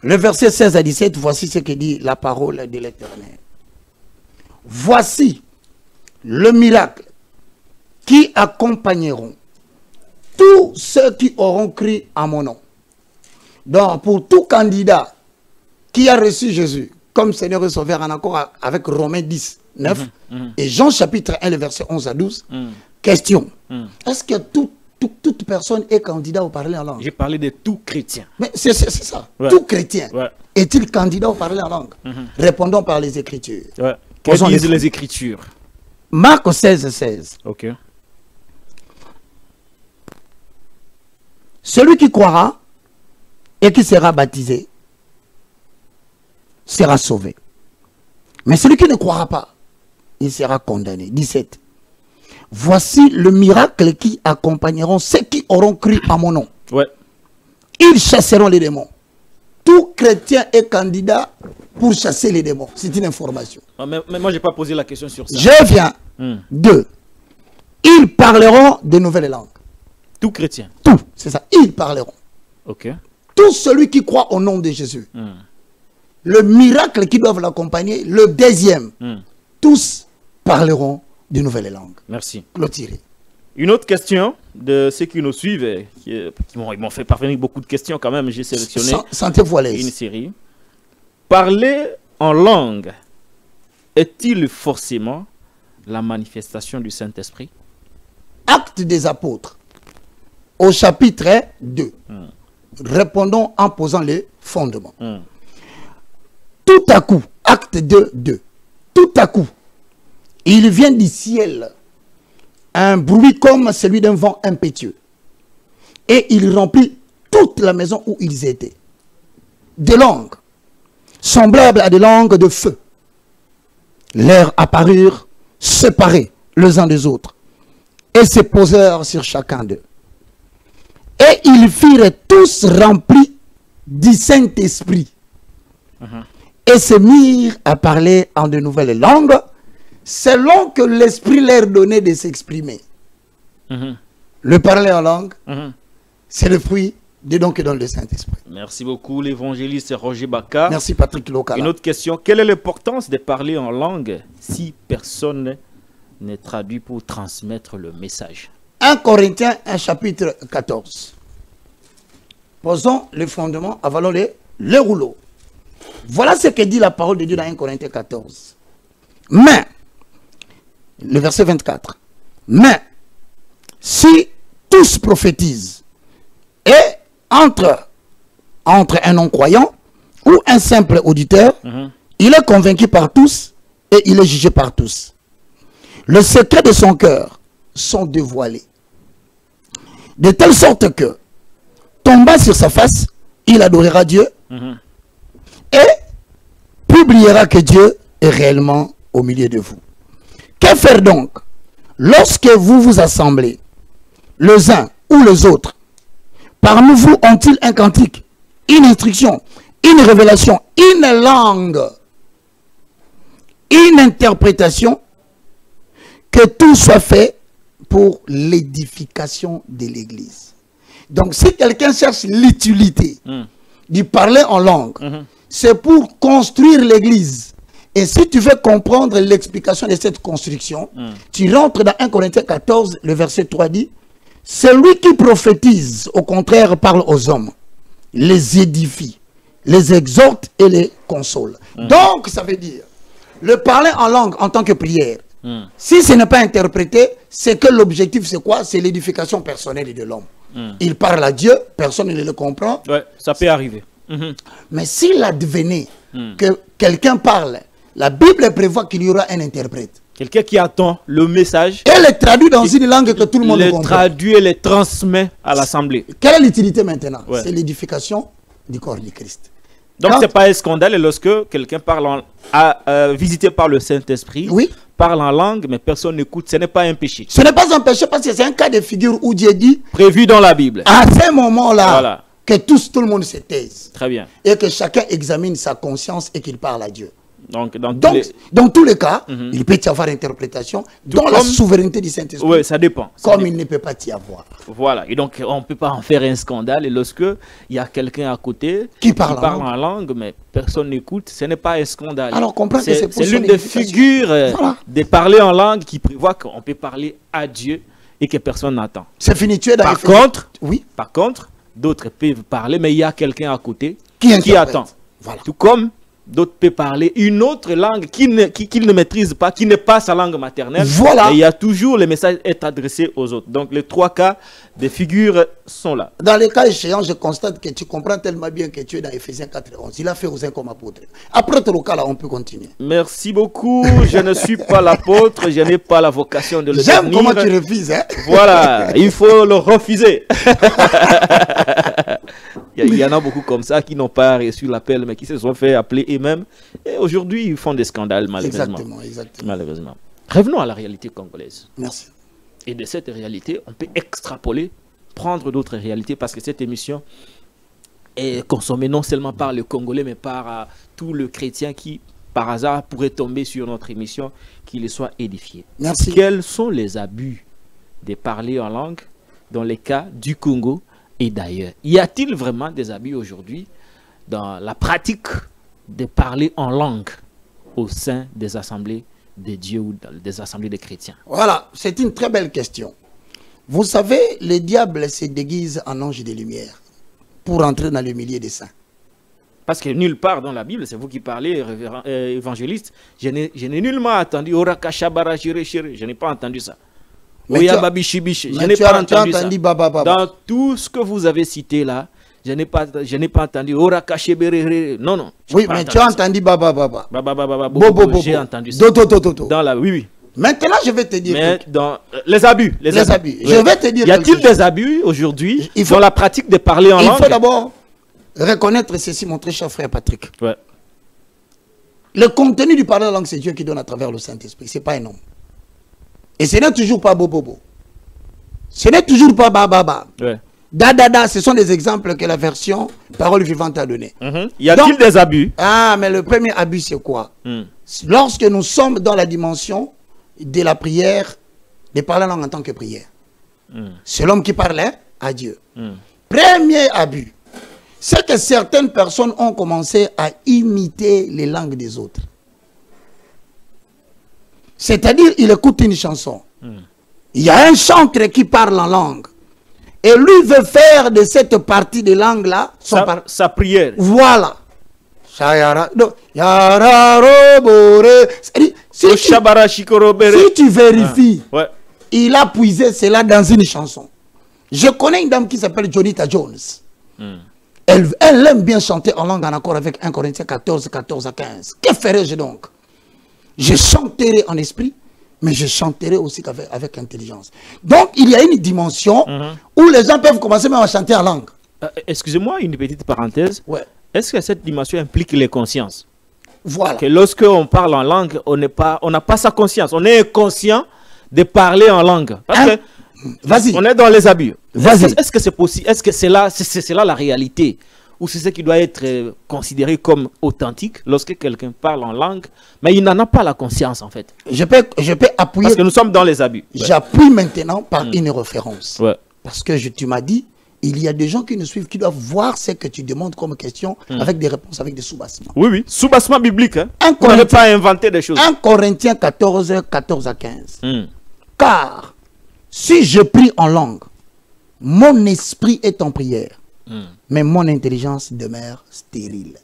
le verset 16 à 17, voici ce que dit la parole de l'Éternel. Voici le miracle qui accompagneront tous ceux qui auront cru à mon nom. Donc, pour tout candidat qui a reçu Jésus comme Seigneur et Sauveur, en accord avec Romains 10, 9, et Jean chapitre 1, le verset 11 à 12, question. Est-ce que toute personne est candidat au parler en langue? J'ai parlé de tout chrétien. Mais c'est ça. Tout chrétien est-il candidat au parler en langue? Répondons par les Écritures. Quelles sont les Écritures? Marc 16, 16. Ok. Celui qui croira et qui sera baptisé sera sauvé. Mais celui qui ne croira pas, il sera condamné. 17. Voici le miracle qui accompagneront ceux qui auront cru à mon nom. Ils chasseront les démons. Tout chrétien est candidat pour chasser les démons. C'est une information. Mais moi, je n'ai pas posé la question sur ça. Je viens. 2. Ils parleront de nouvelles langues. Tout chrétien. Tout, c'est ça. Ils parleront. Ok. Tout celui qui croit au nom de Jésus. Le miracle qui doit l'accompagner, le deuxième. Tous parleront de nouvelles langues. Merci. Clôturé. Une autre question de ceux qui nous suivent, ils m'ont fait parvenir beaucoup de questions quand même. J'ai sélectionné une série. Parler en langue est-il forcément la manifestation du Saint-Esprit? Actes des apôtres, au chapitre 2. Répondons en posant les fondements. Tout à coup, acte 2, 2. Tout à coup, il vient du ciel un bruit comme celui d'un vent impétueux. Et il remplit toute la maison où ils étaient. Des langues, semblables à des langues de feu. Leurs apparurent séparés les uns des autres et se posèrent sur chacun d'eux. Et ils firent tous remplis du Saint-Esprit et se mirent à parler en de nouvelles langues selon que l'Esprit leur donnait de s'exprimer. Le parler en langue, c'est le fruit des dons que donne le Saint-Esprit. Merci beaucoup l'évangéliste Roger Baka. Merci Patrick Lokala. Une autre question, quelle est l'importance de parler en langue si personne n'est traduit pour transmettre le message? 1 Corinthiens, un chapitre 14. Posons les fondements, avalons les rouleaux. Voilà ce que dit la parole de Dieu dans 1 Corinthiens 14. Mais, le verset 24. Mais, si tous prophétisent et entre entre un non-croyant ou un simple auditeur, il est convaincu par tous et il est jugé par tous. Le secret de son cœur sont dévoilés. De telle sorte que, tombant sur sa face, il adorera Dieu et publiera que Dieu est réellement au milieu de vous. Que faire donc lorsque vous vous assemblez, les uns ou les autres? Parmi vous ont-ils un cantique, une instruction, une révélation, une langue, une interprétation? Que tout soit fait pour l'édification de l'Église. Donc si quelqu'un cherche l'utilité de parler en langue, c'est pour construire l'Église. Et si tu veux comprendre l'explication de cette construction, tu rentres dans 1 Corinthiens 14, le verset 3 dit, celui qui prophétise, au contraire, parle aux hommes, les édifie, les exhorte et les console. Donc, ça veut dire, le parler en langue en tant que prière, si ce n'est pas interprété, c'est que l'objectif, c'est quoi? C'est l'édification personnelle de l'homme. Il parle à Dieu, personne ne le comprend. Ouais, ça peut arriver. Mais s'il advenait que quelqu'un parle, la Bible prévoit qu'il y aura un interprète. Quelqu'un qui attend le message. Et le traduit dans une langue que tout le monde comprend. Le traduit et le transmet à l'assemblée. Quelle est l'utilité maintenant? C'est l'édification du corps du Christ. Donc ce n'est pas un scandale lorsque quelqu'un parle visité par le Saint-Esprit, parle en langue, mais personne n'écoute. Ce n'est pas un péché. Ce n'est pas un péché parce que c'est un cas de figure où Dieu dit, prévu dans la Bible, à ce moment-là, que tout le monde se taise. Très bien. Et que chacun examine sa conscience et qu'il parle à Dieu. Donc, dans tous les cas, il peut y avoir interprétation dans la souveraineté du Saint-Esprit. Oui, ça dépend. Comme il ne peut pas y avoir. Voilà. Et donc, on ne peut pas en faire un scandale. Et lorsque il y a quelqu'un à côté qui parle en langue, mais personne n'écoute, ce n'est pas un scandale. Alors, comprends que c'est l'une des figures de parler en langue qui prévoit qu'on peut parler à Dieu et que personne n'entend. C'est fini. Tu es dans Par contre, d'autres peuvent parler, mais il y a quelqu'un à côté qui attend. Voilà. Tout comme d'autres peuvent parler une autre langue qu'ils ne maîtrisent pas, qui n'est pas sa langue maternelle. Voilà. Et il y a toujours le message est adressé aux autres. Donc les trois cas des figures sont là. Dans les cas échéants, je constate que tu comprends tellement bien que tu es dans Ephésiens 4:11. Il a fait aux uns comme apôtres. Après tout le cas là, on peut continuer. Merci beaucoup. Je ne suis pas l'apôtre, je n'ai pas la vocation de le devenir. J'aime comment tu refuses, hein? Voilà, il faut le refuser. Il y en a beaucoup comme ça qui n'ont pas reçu l'appel, mais qui se sont fait appeler eux-mêmes. Et aujourd'hui, ils font des scandales, malheureusement. Exactement. Malheureusement. Revenons à la réalité congolaise. Merci. Et de cette réalité, on peut extrapoler, prendre d'autres réalités, parce que cette émission est consommée non seulement par le Congolais, mais par tout le chrétien qui, par hasard, pourrait tomber sur notre émission, qu'il soit édifié. Merci. Quels sont les abus de parler en langue dans les cas du Congo et d'ailleurs? Y a-t-il vraiment des abus aujourd'hui dans la pratique de parler en langue au sein des assemblées de Dieu ou des assemblées des chrétiens? Voilà, c'est une très belle question. Vous savez, le diable se déguise en ange de lumière pour entrer dans le milieu des saints. Parce que nulle part dans la Bible, c'est vous qui parlez, révérend évangéliste, je n'ai nullement entendu Oraka Shabara Shire Shire, je n'ai pas entendu ça. Mais je n'ai pas entendu ça. Baba. Dans tout ce que vous avez cité là, je n'ai pas entendu Oraka Shebere. Non. Oui, mais tu as entendu Baba. Bobo. J'ai entendu ça. Dans la, oui. Maintenant, je vais te dire. Mais dans les abus. Les abus. Je vais te dire. Y a-t-il des abus aujourd'hui dans la pratique de parler en langue? Il faut d'abord reconnaître ceci, mon très cher frère Patrick. Ouais. Le contenu du parler en langue, c'est Dieu qui donne à travers le Saint-Esprit. Ce n'est pas un homme. Et ce n'est toujours pas Bobo. Ce n'est toujours pas Baba. Ouais. Da, ce sont des exemples que la version Parole Vivante a donné. Y a-t-il des abus? Ah, mais le premier abus, c'est quoi? Lorsque nous sommes dans la dimension de la prière, de parler en langue en tant que prière. C'est l'homme qui parlait à Dieu. Premier abus, c'est que certaines personnes ont commencé à imiter les langues des autres. C'est-à-dire, il écoute une chanson. Il y a un chantre qui parle en langue. Et lui veut faire de cette partie de langue-là sa prière. Voilà. Si tu vérifies, il a puisé cela dans une chanson. Je connais une dame qui s'appelle Jonita Jones. Elle aime bien chanter en langue en accord avec 1 Corinthiens 14, 14 à 15. Que ferais-je donc? Je chanterai en esprit, mais je chanterai aussi avec intelligence. Donc, il y a une dimension où les gens peuvent commencer même à chanter en langue. Excusez-moi, une petite parenthèse. Ouais. Est-ce que cette dimension implique les consciences? Voilà. Que lorsqu'on parle en langue, on n'a pas sa conscience. On est inconscient de parler en langue. Parce que vas-y. On est dans les abus. Vas-y. Est-ce que c'est possible? Est-ce que c'est là la réalité? Ou c'est ce qui doit être considéré comme authentique lorsque quelqu'un parle en langue, mais il n'en a pas la conscience en fait? Je peux appuyer. Parce que nous sommes dans les abus. J'appuie maintenant par une référence. Ouais. Parce que tu m'as dit, il y a des gens qui nous suivent, qui doivent voir ce que tu demandes comme question avec des réponses, avec des sous-bassements. Oui, oui. Sous-bassement biblique. Hein? On n'avait pas inventé des choses. 1 Corinthiens 14, 14 à 15. Car si je prie en langue, mon esprit est en prière, mais mon intelligence demeure stérile.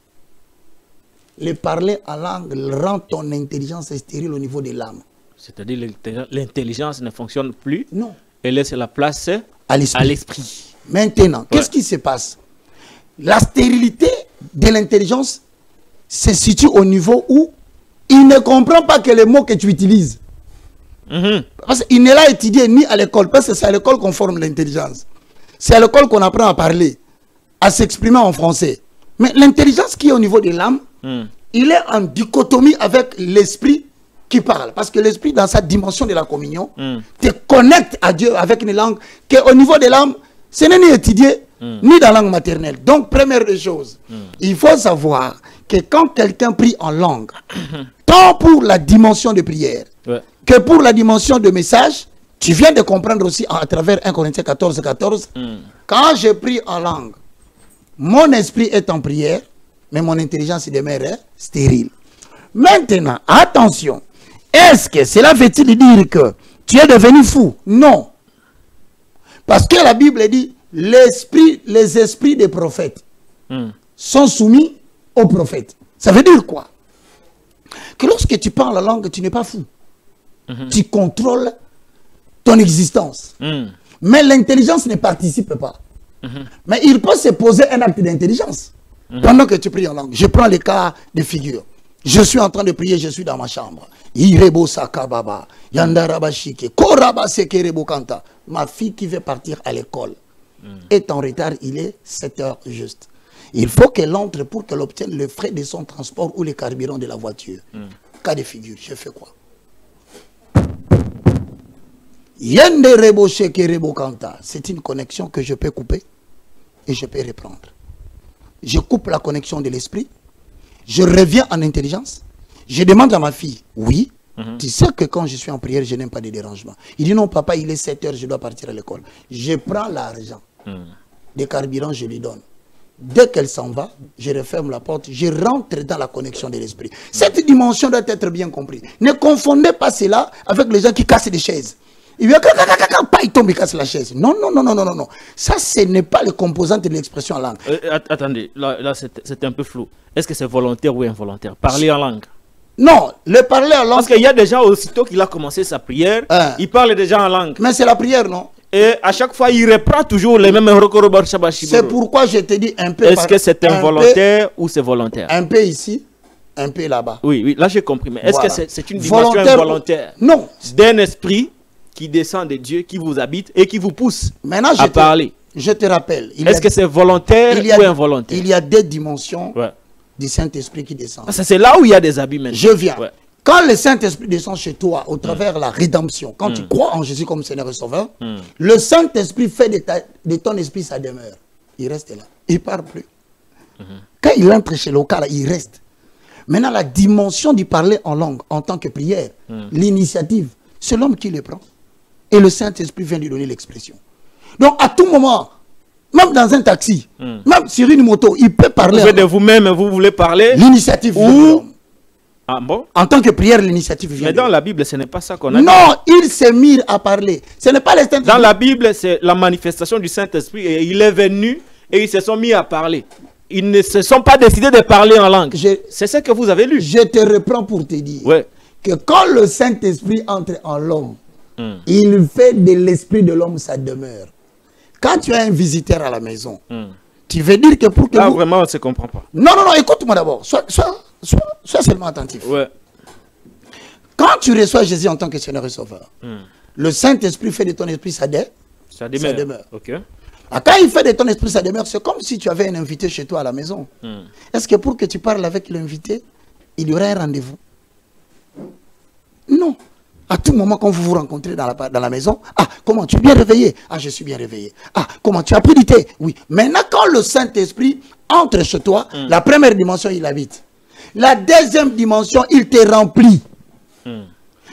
Le parler en langue rend ton intelligence stérile au niveau de l'âme. C'est-à-dire l'intelligence ne fonctionne plus. Non. Elle laisse la place à l'esprit. Maintenant, qu'est-ce qui se passe? La stérilité de l'intelligence se situe au niveau où il ne comprend pas que les mots que tu utilises. Parce qu'il n'est là étudié ni à l'école, parce que c'est à l'école qu'on forme l'intelligence. C'est à l'école qu'on apprend à parler, à s'exprimer en français. Mais l'intelligence qui est au niveau de l'âme, il est en dichotomie avec l'esprit qui parle. Parce que l'esprit, dans sa dimension de la communion, te connecte à Dieu avec une langue qui, au niveau de l'âme, ce n'est ni étudié, ni dans la langue maternelle. Donc, première des choses, il faut savoir que quand quelqu'un prie en langue, tant pour la dimension de prière, que pour la dimension de message, tu viens de comprendre aussi à travers 1 Corinthiens 14, 14, quand je prie en langue, mon esprit est en prière, mais mon intelligence demeure stérile. Maintenant, attention, est-ce que cela veut-il dire que tu es devenu fou? Non. Parce que la Bible dit, les esprits des prophètes sont soumis aux prophètes. Ça veut dire quoi? Que lorsque tu parles la langue, tu n'es pas fou. Tu contrôles ton existence. Mais l'intelligence ne participe pas. Mais il peut se poser un acte d'intelligence pendant que tu pries en langue. Je prends le cas de figure. Je suis en train de prier, je suis dans ma chambre. Irebo sakababa, yandarabashike, koraba sekerebo kanta. Ma fille qui veut partir à l'école est en retard, il est 7 heures juste. Il faut qu'elle entre pour qu'elle obtienne le frais de son transport ou le carburant de la voiture. Cas de figure, je fais quoi? C'est une connexion que je peux couper et je peux reprendre. Je coupe la connexion de l'esprit. Je reviens en intelligence. Je demande à ma fille, oui, tu sais que quand je suis en prière, je n'aime pas de dérangement. Il dit non, papa, il est 7 heures, je dois partir à l'école. Je prends l'argent des carburants, je lui donne. Dès qu'elle s'en va, je referme la porte, je rentre dans la connexion de l'esprit. Cette dimension doit être bien comprise. Ne confondez pas cela avec les gens qui cassent des chaises. Il vient, il tombe, il casse la chaise. Non, non, non, non, non, non, non. Ça, ce n'est pas le composant de l'expression en langue. Attendez, là c'est un peu flou. Est-ce que c'est volontaire ou involontaire? Parler en langue? Non, le parler en langue. Parce qu'il y a des gens, aussitôt qu'il a commencé sa prière, il parle déjà en langue. Mais c'est la prière, non? Et à chaque fois, il reprend toujours les mêmes. C'est pourquoi je te dis un peu. Est-ce que c'est involontaire ou c'est volontaire? Un peu ici, un peu là-bas. Oui, oui, là j'ai compris. Mais est-ce que c'est une dimension involontaire? Non. D'un esprit qui descend de Dieu, qui vous habite et qui vous pousse à parler. Je te rappelle. Est-ce que c'est volontaire ou involontaire? Il y a des dimensions du Saint-Esprit qui descend. C'est là où il y a des abus maintenant. Je viens. Quand le Saint-Esprit descend chez toi au travers de la rédemption, quand tu crois en Jésus comme Seigneur et Sauveur, le Saint-Esprit fait de ton esprit sa demeure. Il reste là. Il ne part plus. Quand il entre chez l'Oka, il reste. Maintenant, la dimension du parler en langue en tant que prière, l'initiative, c'est l'homme qui le prend. Et le Saint-Esprit vient lui donner l'expression. Donc, à tout moment, même dans un taxi, même sur une moto, il peut parler. Vous faites de vous-même, vous voulez parler. L'initiative vient de l'homme. Ah bon? En tant que prière, l'initiative vient. Mais dans la Bible, ce n'est pas ça qu'on a dit. Non, il s'est mis à parler. Ce n'est pas les Saint-Esprit. Dans la Bible, c'est la manifestation du Saint-Esprit. Et il est venu et ils se sont mis à parler. Ils ne se sont pas décidés de parler en langue. C'est ce que vous avez lu. Je te reprends pour te dire que quand le Saint-Esprit entre en l'homme, il fait de l'esprit de l'homme sa demeure. Quand tu as un visiteur à la maison, Tu veux dire que pour que là, vous... vraiment, on ne se comprend pas. Non, non, non, écoute-moi d'abord. Sois seulement attentif. Ouais. Quand tu reçois Jésus en tant que Seigneur et Sauveur, le Saint-Esprit fait de ton esprit sa demeure. Ok. Quand il fait de ton esprit sa demeure, c'est comme si tu avais un invité chez toi à la maison. Est-ce que pour que tu parles avec l'invité, il y aurait un rendez-vous? Non. À tout moment, quand vous vous rencontrez dans la maison, ah, comment tu es bien réveillé? Ah, je suis bien réveillé. Ah, comment tu as pris du thé? Oui. Maintenant, quand le Saint-Esprit entre chez toi, la première dimension, il habite. La deuxième dimension, il te remplit.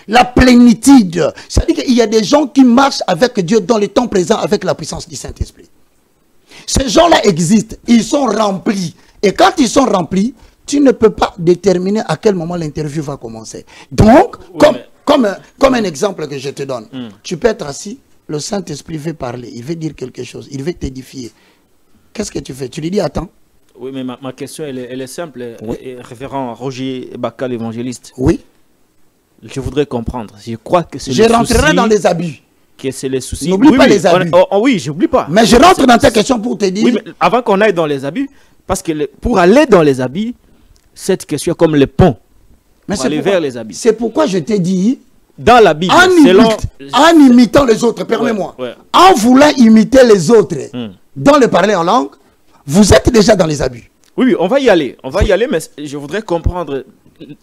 La plénitude. C'est-à-dire qu'il y a des gens qui marchent avec Dieu dans le temps présent avec la puissance du Saint-Esprit. Ces gens-là existent. Ils sont remplis. Et quand ils sont remplis, tu ne peux pas déterminer à quel moment l'interview va commencer. Donc, comme un exemple que je te donne, tu peux être assis, le Saint-Esprit veut parler, il veut dire quelque chose, il veut t'édifier. Qu'est-ce que tu fais? Tu lui dis attends. Oui, mais ma question, elle est simple. Oui. Révérend Roger Baka, l'évangéliste. Oui. Je voudrais comprendre. Je crois que c'est je rentrerai dans les abus. Que c'est les soucis. N'oublie pas les abus. Oui, j'oublie pas. Mais je rentre dans ta question pour te dire... Oui, mais avant qu'on aille dans les abus, parce que pour aller dans les abus, cette question est comme le pont. Mais pour aller vers les abus. C'est pourquoi je t'ai dit... Dans la Bible, en imitant les autres, permets-moi. Ouais. En voulant imiter les autres, dans le parler en langue, vous êtes déjà dans les abus. Oui, on va y aller. On va y aller, mais je voudrais comprendre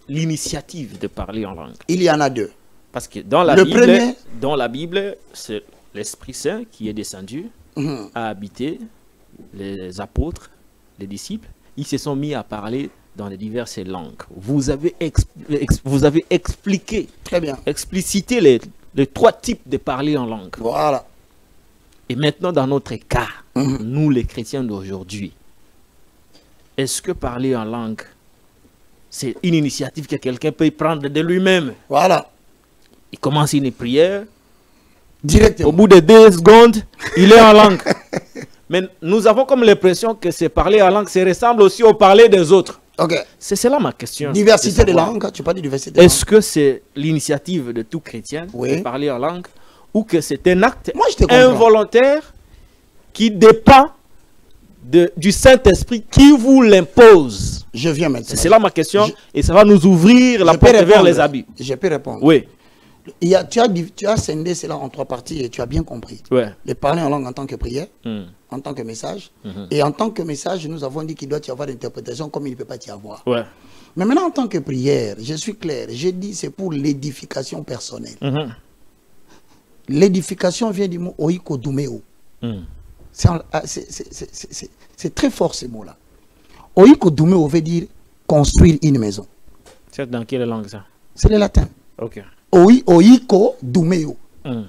l'initiative de parler en langue. Il y en a deux. Parce que dans la Bible, c'est l'Esprit Saint qui est descendu, a habité les apôtres, les disciples. Ils se sont mis à parler dans les diverses langues. Vous avez expliqué, très bien, explicité les trois types de parler en langue. Voilà. Et maintenant, dans notre cas, nous les chrétiens d'aujourd'hui, est-ce que parler en langue, c'est une initiative que quelqu'un peut prendre de lui-même? Voilà. Il commence une prière. Directement. Au bout de 2 secondes, il est en langue. Mais nous avons comme l'impression que c'est parler en langue, ça ressemble aussi au parler des autres. Okay. C'est cela ma question. Diversité de langue, tu parles de diversité de langue. Est-ce que c'est l'initiative de tout chrétien de parler en langue ou que c'est un acte involontaire qui dépend du Saint-Esprit qui vous l'impose? Je viens maintenant. C'est là ma question et ça va nous ouvrir la porte vers les abus. Je peux répondre. Oui. Tu as scindé cela en 3 parties et tu as bien compris. Ouais. Le parler en langue en tant que prière, en tant que message. Et en tant que message, nous avons dit qu'il doit y avoir l'interprétation comme il ne peut pas y avoir. Ouais. Mais maintenant, en tant que prière, je suis clair. J'ai dit c'est pour l'édification personnelle. L'édification vient du mot oiko dumeo. C'est très fort ce mot-là. Oiko dumeo veut dire construire une maison. C'est dans quelle langue ça? C'est le latin. Ok. Oiko dumeo.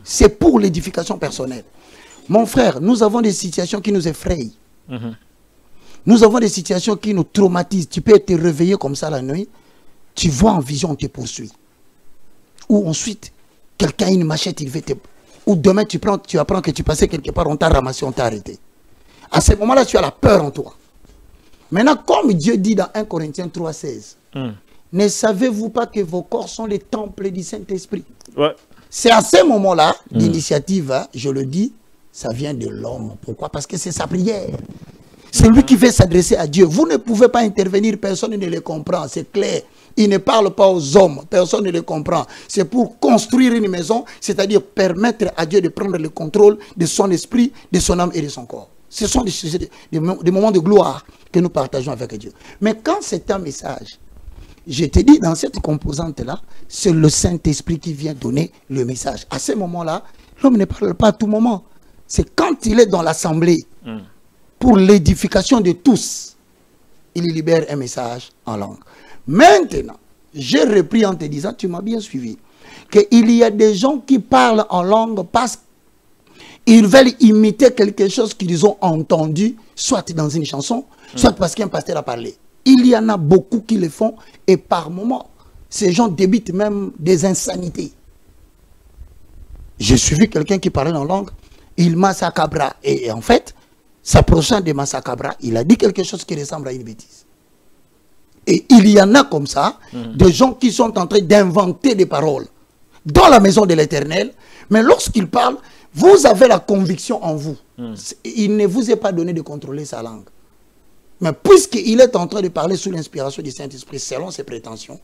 C'est pour l'édification personnelle. Mon frère, nous avons des situations qui nous effrayent. Nous avons des situations qui nous traumatisent. Tu peux te réveiller comme ça la nuit. Tu vois en vision, on te poursuit. Ou ensuite, quelqu'un a une machette, il veut te... Ou demain, tu apprends que tu passais quelque part, on t'a ramassé, on t'a arrêté. À ce moment-là, tu as la peur en toi. Maintenant, comme Dieu dit dans 1 Corinthiens 3,16, ne savez-vous pas que vos corps sont les temples du Saint-Esprit? Ouais. C'est à ce moment-là, l'initiative, hein, je le dis, ça vient de l'homme. Pourquoi? Parce que c'est sa prière. C'est lui qui veut s'adresser à Dieu. Vous ne pouvez pas intervenir, personne ne le comprend, c'est clair. Il ne parle pas aux hommes, personne ne le comprend. C'est pour construire une maison, c'est-à-dire permettre à Dieu de prendre le contrôle de son esprit, de son âme et de son corps. Ce sont des moments de gloire que nous partageons avec Dieu. Mais quand c'est un message, je te dis, dans cette composante-là, c'est le Saint-Esprit qui vient donner le message. À ce moment-là, l'homme ne parle pas à tout moment. C'est quand il est dans l'assemblée, pour l'édification de tous, il libère un message en langue. Maintenant, j'ai repris en te disant, tu m'as bien suivi, qu'il y a des gens qui parlent en langue parce qu'ils veulent imiter quelque chose qu'ils ont entendu, soit dans une chanson, soit parce qu'un pasteur a parlé. Il y en a beaucoup qui le font et par moments, ces gens débitent même des insanités. J'ai suivi quelqu'un qui parlait en langue, il massacabra. Et en fait, s'approchant de massacabra, il a dit quelque chose qui ressemble à une bêtise. Et il y en a comme ça, des gens qui sont en train d'inventer des paroles dans la maison de l'Éternel, mais lorsqu'ils parlent, vous avez la conviction en vous. Il ne vous est pas donné de contrôler sa langue. Mais puisqu'il est en train de parler sous l'inspiration du Saint-Esprit, selon ses prétentions,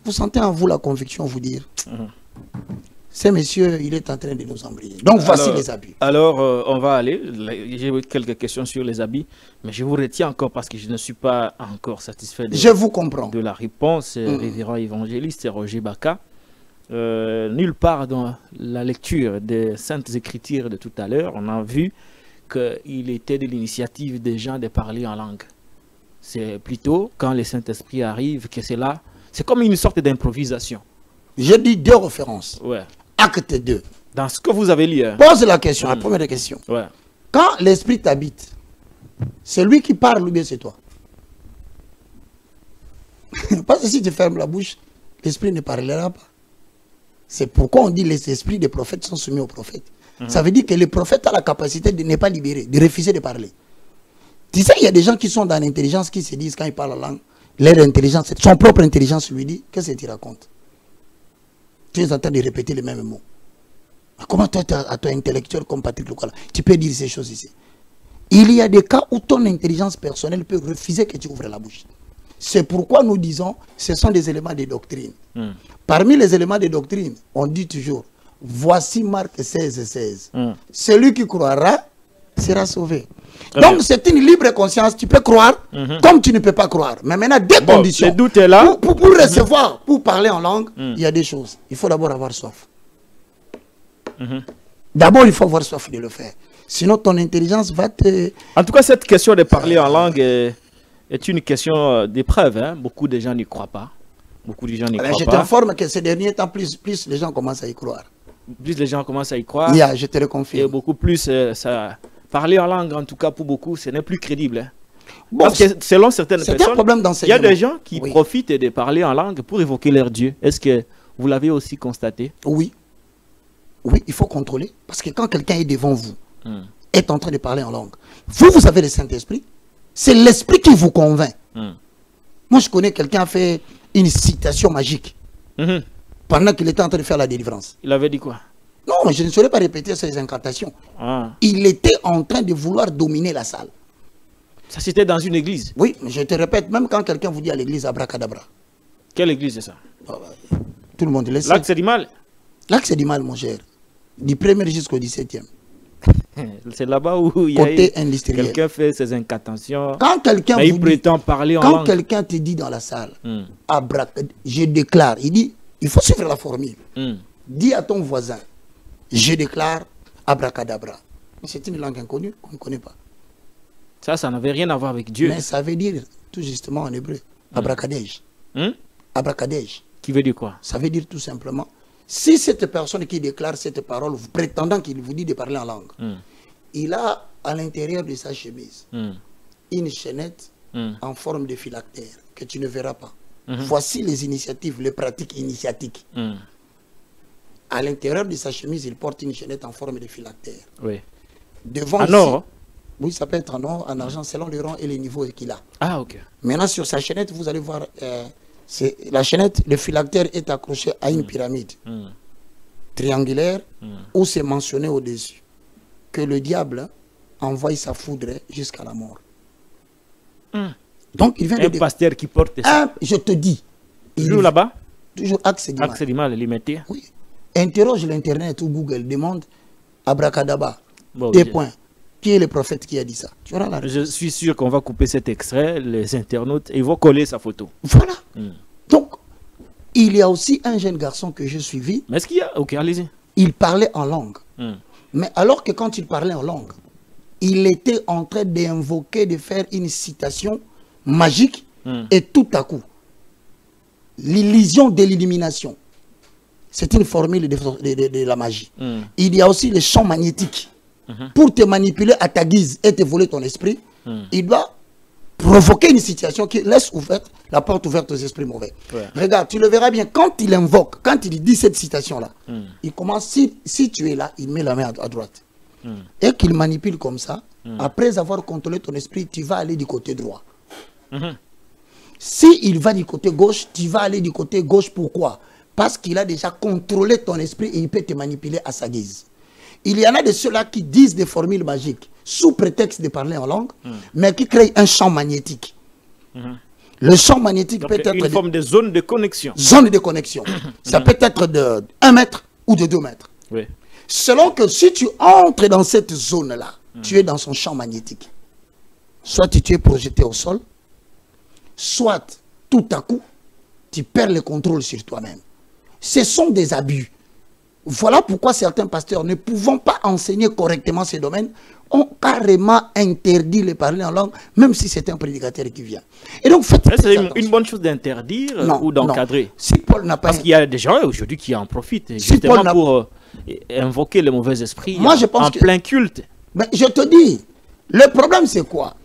vous sentez en vous la conviction vous dire, ce monsieur, il est en train de nous embrouiller. Donc voici les abus. Alors, on va aller. J'ai quelques questions sur les habits, mais je vous retiens encore parce que je ne suis pas encore satisfait je vous comprends. De la réponse. Révérend évangéliste Roger Baka. Nulle part dans la lecture des Saintes Écritures de tout à l'heure, on a vu qu'il était de l'initiative des gens de parler en langue. C'est plutôt quand le Saint-Esprit arrive que c'est là. C'est comme une sorte d'improvisation. J'ai dit 2 références. Ouais. Acte 2. Dans ce que vous avez lu. Hein. Pose la question, la première question. Ouais. Quand l'Esprit t'habite, c'est lui qui parle ou bien c'est toi? Parce que si tu fermes la bouche, l'Esprit ne parlera pas. C'est pourquoi on dit que les esprits des prophètes sont soumis aux prophètes. Ça veut dire que le prophète a la capacité de ne pas libérer, de refuser de parler. Tu sais, il y a des gens qui sont dans l'intelligence qui se disent quand ils parlent la langue, leur intelligence, son propre intelligence lui dit, qu'est-ce que tu racontes? Tu es en train de répéter les mêmes mots. Comment toi, à toi intellectuel comme Patrick Lukwala, tu peux dire ces choses ici? Il y a des cas où ton intelligence personnelle peut refuser que tu ouvres la bouche. C'est pourquoi nous disons, ce sont des éléments de doctrine. Parmi les éléments de doctrine, on dit toujours, voici Marc 16:16. Celui qui croira sera sauvé. Donc c'est une libre conscience, tu peux croire comme tu ne peux pas croire. Mais maintenant, des conditions. Le doute est là. Pour recevoir, pour parler en langue, il y a des choses. Il faut d'abord avoir soif. D'abord, il faut avoir soif de le faire. Sinon, ton intelligence va te... En tout cas, cette question de parler en langue est une question d'épreuve. Hein? Beaucoup de gens n'y croient pas. Beaucoup de gens n'y croient pas. Je t'informe que ces derniers temps, plus les gens commencent à y croire. Plus les gens commencent à y croire. Je te le confirme. Et beaucoup plus, parler en langue, en tout cas pour beaucoup, ce n'est plus crédible. Hein? Bon, parce que selon certaines personnes, un problème il y a des gens qui profitent de parler en langue pour évoquer leur Dieu. Est-ce que vous l'avez aussi constaté? Oui. Oui, il faut contrôler. Parce que quand quelqu'un est devant vous, est en train de parler en langue, vous avez le Saint-Esprit, c'est l'Esprit qui vous convainc. Moi, je connais quelqu'un qui a fait une citation magique pendant qu'il était en train de faire la délivrance. Il avait dit quoi? Non, je ne saurais pas répéter ces incantations. Il était en train de vouloir dominer la salle. Ça, c'était dans une église? Oui, mais je te répète, même quand quelqu'un vous dit à l'église abracadabra. Quelle église c'est ça? Tout le monde le sait. L'axe du mal? L'axe du mal, mon cher. Du 1er jusqu'au 17e. C'est là-bas où il y a quelqu'un fait ses incantations. Quand quelqu'un il prétend parler en langue. Quand quelqu'un te dit dans la salle, je déclare, il dit, il faut suivre la formule. Dis à ton voisin, je déclare abracadabra. C'est une langue inconnue, on ne connaît pas. Ça n'avait rien à voir avec Dieu. Mais ça veut dire, tout justement en hébreu, abracadège. Abracadège. Qui veut dire quoi? Ça veut dire tout simplement, si cette personne qui déclare cette parole, prétendant qu'il vous dit de parler en langue, il a à l'intérieur de sa chemise une chaînette en forme de phylactère que tu ne verras pas. Voici les initiatives, les pratiques initiatiques. À l'intérieur de sa chemise, il porte une chaînette en forme de phylactère. Oui. Devant en ici, or? Oui, ça peut être en or, en argent, selon le rang et les niveaux qu'il a. Ah, ok. Maintenant, sur sa chaînette, vous allez voir, la chaînette, le phylactère est accroché à une pyramide triangulaire où c'est mentionné au-dessus que le diable envoie sa foudre jusqu'à la mort. Donc, il vient un pasteur qui porte ça. Je te dis. Toujours là-bas? Toujours Axe du mal. Axe du mal, limité. Oui. Interroge l'internet ou Google, demande abracadabra. Des points. Qui est le prophète qui a dit ça? Tu auras la réponse. Je suis sûr qu'on va couper cet extrait, les internautes, et ils vont coller sa photo. Voilà. Donc, il y a aussi un jeune garçon que j'ai suivi. Mais est-ce qu'il y a... Ok, allez-y. Il parlait en langue. Mais alors que quand il parlait en langue, il était en train d'invoquer, de faire une citation magique, et tout à coup, l'illusion de l'élimination. C'est une formule de la magie. Il y a aussi le champ magnétique. Pour te manipuler à ta guise et te voler ton esprit, il doit provoquer une situation qui laisse ouverte la porte ouverte aux esprits mauvais. Regarde, tu le verras bien, quand il invoque, quand il dit cette citation-là, il commence, si tu es là, il met la main à droite. Et qu'il manipule comme ça, après avoir contrôlé ton esprit, tu vas aller du côté droit. Si il va du côté gauche, tu vas aller du côté gauche. Pourquoi? Parce qu'il a déjà contrôlé ton esprit et il peut te manipuler à sa guise. Il y en a de ceux-là qui disent des formules magiques. sous prétexte de parler en langue, mais qui crée un champ magnétique. Le champ magnétique Donc, peut être une forme de zone de connexion. Zone de connexion. Ça peut être de 1 mètre ou de 2 mètres. Oui. Selon que si tu entres dans cette zone-là, tu es dans son champ magnétique. Soit tu es projeté au sol, soit tout à coup, tu perds le contrôle sur toi-même. Ce sont des abus. Voilà pourquoi certains pasteurs, ne pouvant pas enseigner correctement ces domaines, ont carrément interdit de parler en langue, même si c'est un prédicateur qui vient. Et donc, faites C'est une bonne chose d'interdire ou d'encadrer. Si Paul n'a pas... Parce qu'il y a des gens aujourd'hui qui en profitent, justement pour invoquer les mauvais esprits. Moi, je pense en plein culte. Mais je te dis, le problème c'est quoi?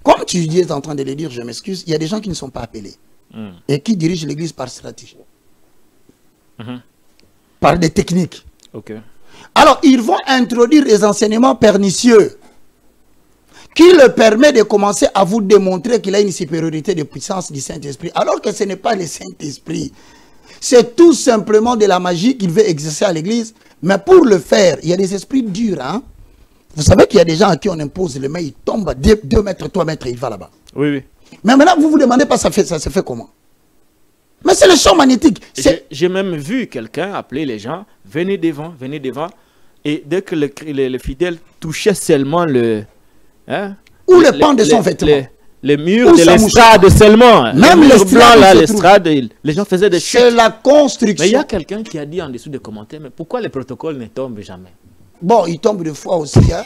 Comme tu es en train de le dire, je m'excuse, il y a des gens qui ne sont pas appelés et qui dirigent l'église par stratégie, par des techniques. Alors, ils vont introduire des enseignements pernicieux qui leur permet de commencer à vous démontrer qu'il a une supériorité de puissance du Saint-Esprit, alors que ce n'est pas le Saint-Esprit. C'est tout simplement de la magie qu'il veut exercer à l'église. Mais pour le faire, il y a des esprits durs. Hein? Vous savez qu'il y a des gens à qui on impose les mains, ils tombent 2 mètres, 3 mètres, il va là-bas. Oui, oui. Mais maintenant, vous vous demandez pas ça se fait comment? Mais c'est le champ magnétique. J'ai même vu quelqu'un appeler les gens, venez devant. Et dès que le fidèle touchait seulement le... Hein, ou le pan de son vêtement. Les murs de l'estrade seulement. Même le blanc là, l'estrade, les gens faisaient des chutes. C'est la construction. Mais il y a quelqu'un qui a dit en dessous des commentaires, mais pourquoi les protocoles ne tombent jamais? Bon, ils tombent des fois aussi. Hein.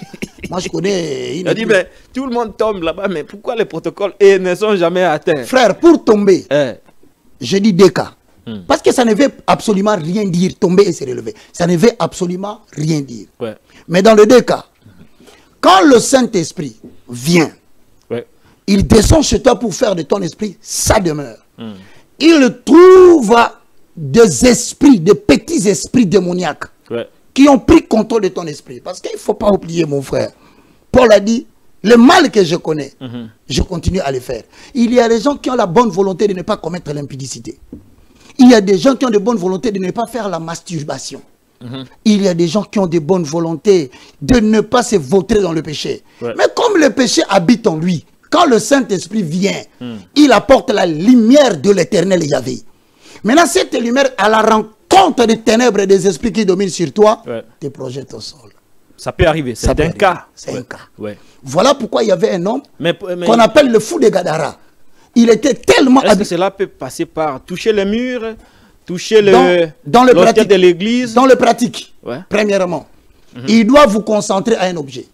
Moi, je connais... Il a dit, mais tout le monde tombe là-bas, mais pourquoi les protocoles ne sont jamais atteints? Frère, pour tomber, je dis 2 cas. Parce que ça ne veut absolument rien dire, tomber et se relever. Ça ne veut absolument rien dire. Mais dans les 2 cas, quand le Saint-Esprit vient, il descend chez toi pour faire de ton esprit sa demeure. Il trouve des esprits, des petits esprits démoniaques qui ont pris contrôle de ton esprit. Parce qu'il ne faut pas oublier, mon frère. Paul a dit, le mal que je connais, je continue à le faire. Il y a des gens qui ont la bonne volonté de ne pas commettre l'impudicité. Il y a des gens qui ont de bonne volonté de ne pas faire la masturbation. Il y a des gens qui ont de bonnes volontés de ne pas se vautrer dans le péché. Mais comme le péché habite en lui, quand le Saint-Esprit vient, il apporte la lumière de l'éternel Yahvé. Maintenant, cette lumière, à la rencontre des ténèbres et des esprits qui dominent sur toi, te projette au sol. Ça peut arriver, c'est un cas. C'est un cas. Voilà pourquoi il y avait un homme qu'on appelle le fou de Gadara. Il était tellement... Est-ce que cela peut passer par toucher les murs, toucher l'autel de l'église? Dans le pratique, premièrement, il doit vous concentrer à un objet.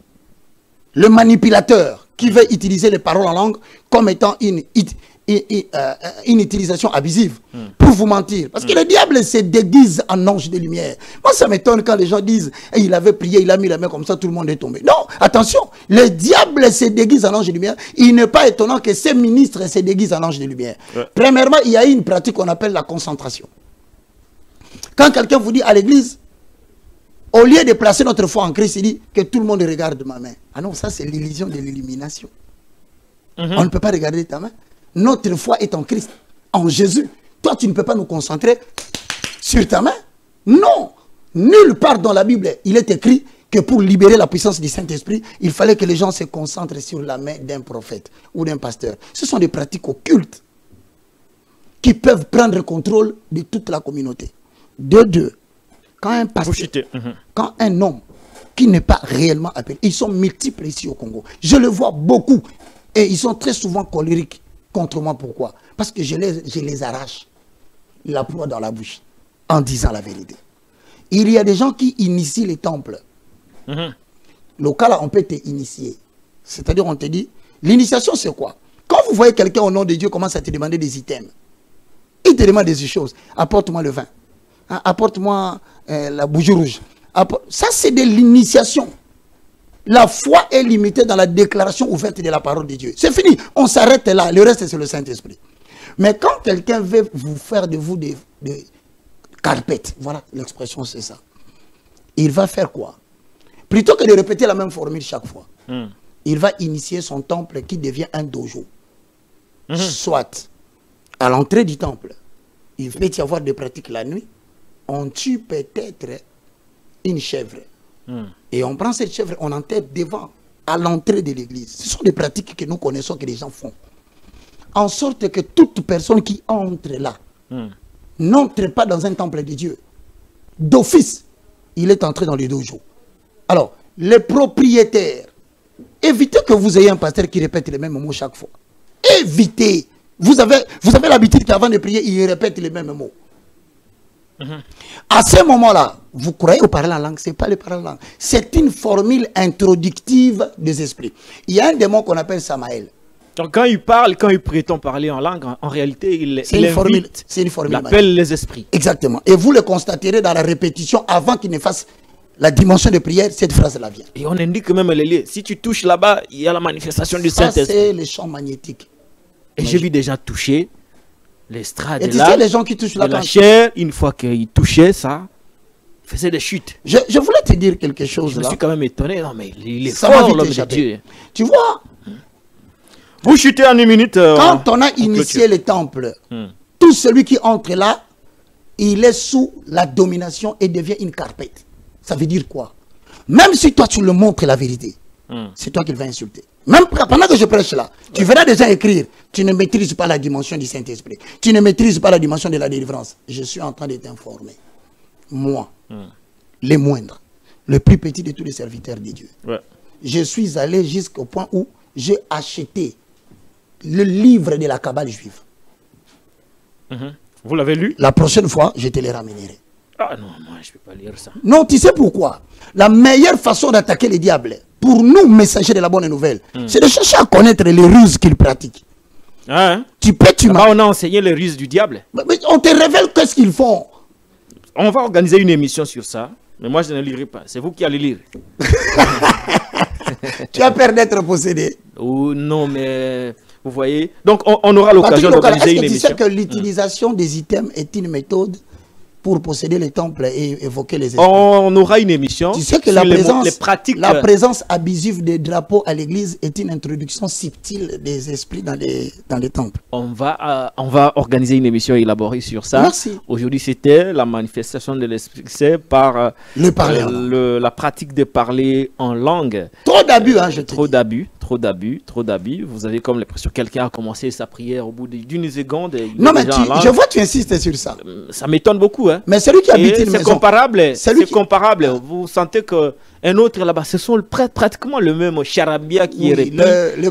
Le manipulateur qui veut utiliser les paroles en langue comme étant une utilisation abusive pour vous mentir. Parce que le diable se déguise en ange de lumière. Moi, ça m'étonne quand les gens disent il avait prié, il a mis la main comme ça, tout le monde est tombé. Non, attention, le diable se déguise en ange de lumière. Il n'est pas étonnant que ces ministres se déguisent en ange de lumière. Premièrement, il y a une pratique qu'on appelle la concentration. Quand quelqu'un vous dit à l'église, au lieu de placer notre foi en Christ, il dit que tout le monde regarde ma main. Ah non, ça c'est l'illusion de l'illumination. On ne peut pas regarder ta main. Notre foi est en Christ, en Jésus. Toi, tu ne peux pas nous concentrer sur ta main. Non. Nulle part dans la Bible, il est écrit que pour libérer la puissance du Saint-Esprit, il fallait que les gens se concentrent sur la main d'un prophète ou d'un pasteur. Ce sont des pratiques occultes qui peuvent prendre le contrôle de toute la communauté. De deux, quand un pasteur, quand un homme qui n'est pas réellement appelé, ils sont multiples ici au Congo. Je le vois beaucoup et ils sont très souvent colériques contre moi. Pourquoi? Parce que je les arrache la proie dans la bouche en disant la vérité. Il y a des gens qui initient les temples. Le cas là, on peut t'initier. C'est-à-dire, on te dit, l'initiation c'est quoi? Quand vous voyez quelqu'un au nom de Dieu commence à te demander des items, il te demande des choses. Apporte-moi le vin. Apporte-moi la bougie rouge. Ça, c'est de l'initiation. La foi est limitée dans la déclaration ouverte de la parole de Dieu. C'est fini. On s'arrête là. Le reste, c'est le Saint-Esprit. Mais quand quelqu'un veut vous faire de vous des carpettes, voilà, l'expression, c'est ça. Il va faire quoi? Plutôt que de répéter la même formule chaque fois, il va initier son temple qui devient un dojo. Soit, à l'entrée du temple, il peut y avoir des pratiques la nuit. On tue peut-être une chèvre Et on prend cette chèvre, on enterre devant, à l'entrée de l'église. Ce sont des pratiques que nous connaissons, que les gens font. En sorte que toute personne qui entre là n'entre pas dans un temple de Dieu. D'office, il est entré dans le dojo. Alors, les propriétaires, évitez que vous ayez un pasteur qui répète les mêmes mots chaque fois. Évitez. Vous avez l'habitude qu'avant de prier, il répète les mêmes mots. À ce moment-là, vous croyez au parler en langue, ce n'est pas le parler en langue. C'est une formule introductive des esprits. Il y a un démon qu'on appelle Samaël. Donc quand il parle, quand il prétend parler en langue, en réalité, il appelle les esprits. Exactement. Et vous le constaterez dans la répétition avant qu'il ne fasse la dimension de prière, cette phrase-là vient. Et on indique même les lieux. Si tu touches là-bas, il y a la manifestation du Saint-Esprit. Ça, c'est les champs magnétiques. Et j'ai vu déjà toucher l'estrade. Et tu sais, les gens qui touchent la chair, une fois qu'ils touchaient ça, faisait des chutes. Je voulais te dire quelque chose. Je me suis quand même étonné. Non, mais il est ça fort, l'homme de Dieu. Tu vois, vous chutez en une minute. Quand on a initié le temple, tout celui qui entre là, il est sous la domination et devient une carpette. Ça veut dire quoi? Même si toi tu le montres la vérité, c'est toi qui vas insulter. Même pendant que je prêche là, tu verras des gens écrire, tu ne maîtrises pas la dimension du Saint-Esprit, tu ne maîtrises pas la dimension de la délivrance. Je suis en train de t'informer. Moi, les moindres, le plus petit de tous les serviteurs de Dieu. Je suis allé jusqu'au point où j'ai acheté le livre de la Kabbale juive. Vous l'avez lu? La prochaine fois, je te le ramènerai. Ah non, moi je ne peux pas lire ça. Non, tu sais pourquoi? La meilleure façon d'attaquer les diables, pour nous, messagers de la bonne nouvelle, c'est de chercher à connaître les ruses qu'ils pratiquent. Hein? On a enseigné les ruses du diable. Mais on te révèle qu'est-ce qu'ils font. On va organiser une émission sur ça, mais moi je ne lirai pas. C'est vous qui allez lire. Tu as peur d'être possédé. Oh, non, mais vous voyez. Donc on aura l'occasion d'organiser une émission. Tu sais que l'utilisation des items est une méthode pour posséder les temples et évoquer les esprits. On aura une émission. Tu sais que la présence abusive des drapeaux à l'église est une introduction subtile des esprits dans les temples. On va organiser une émission élaborée sur ça. Merci. Aujourd'hui, c'était la manifestation de l'esprit, c'est par la pratique de parler en langue. Trop d'abus, hein, je te dis. Trop d'abus. Vous avez comme l'impression que quelqu'un a commencé sa prière au bout d'une seconde. Non, mais je vois que tu insistes sur ça. Ça m'étonne beaucoup. Hein. Mais celui qui habite une maison... C'est comparable. Vous sentez qu'un autre là-bas, ce sont pratiquement le même charabia qui est répété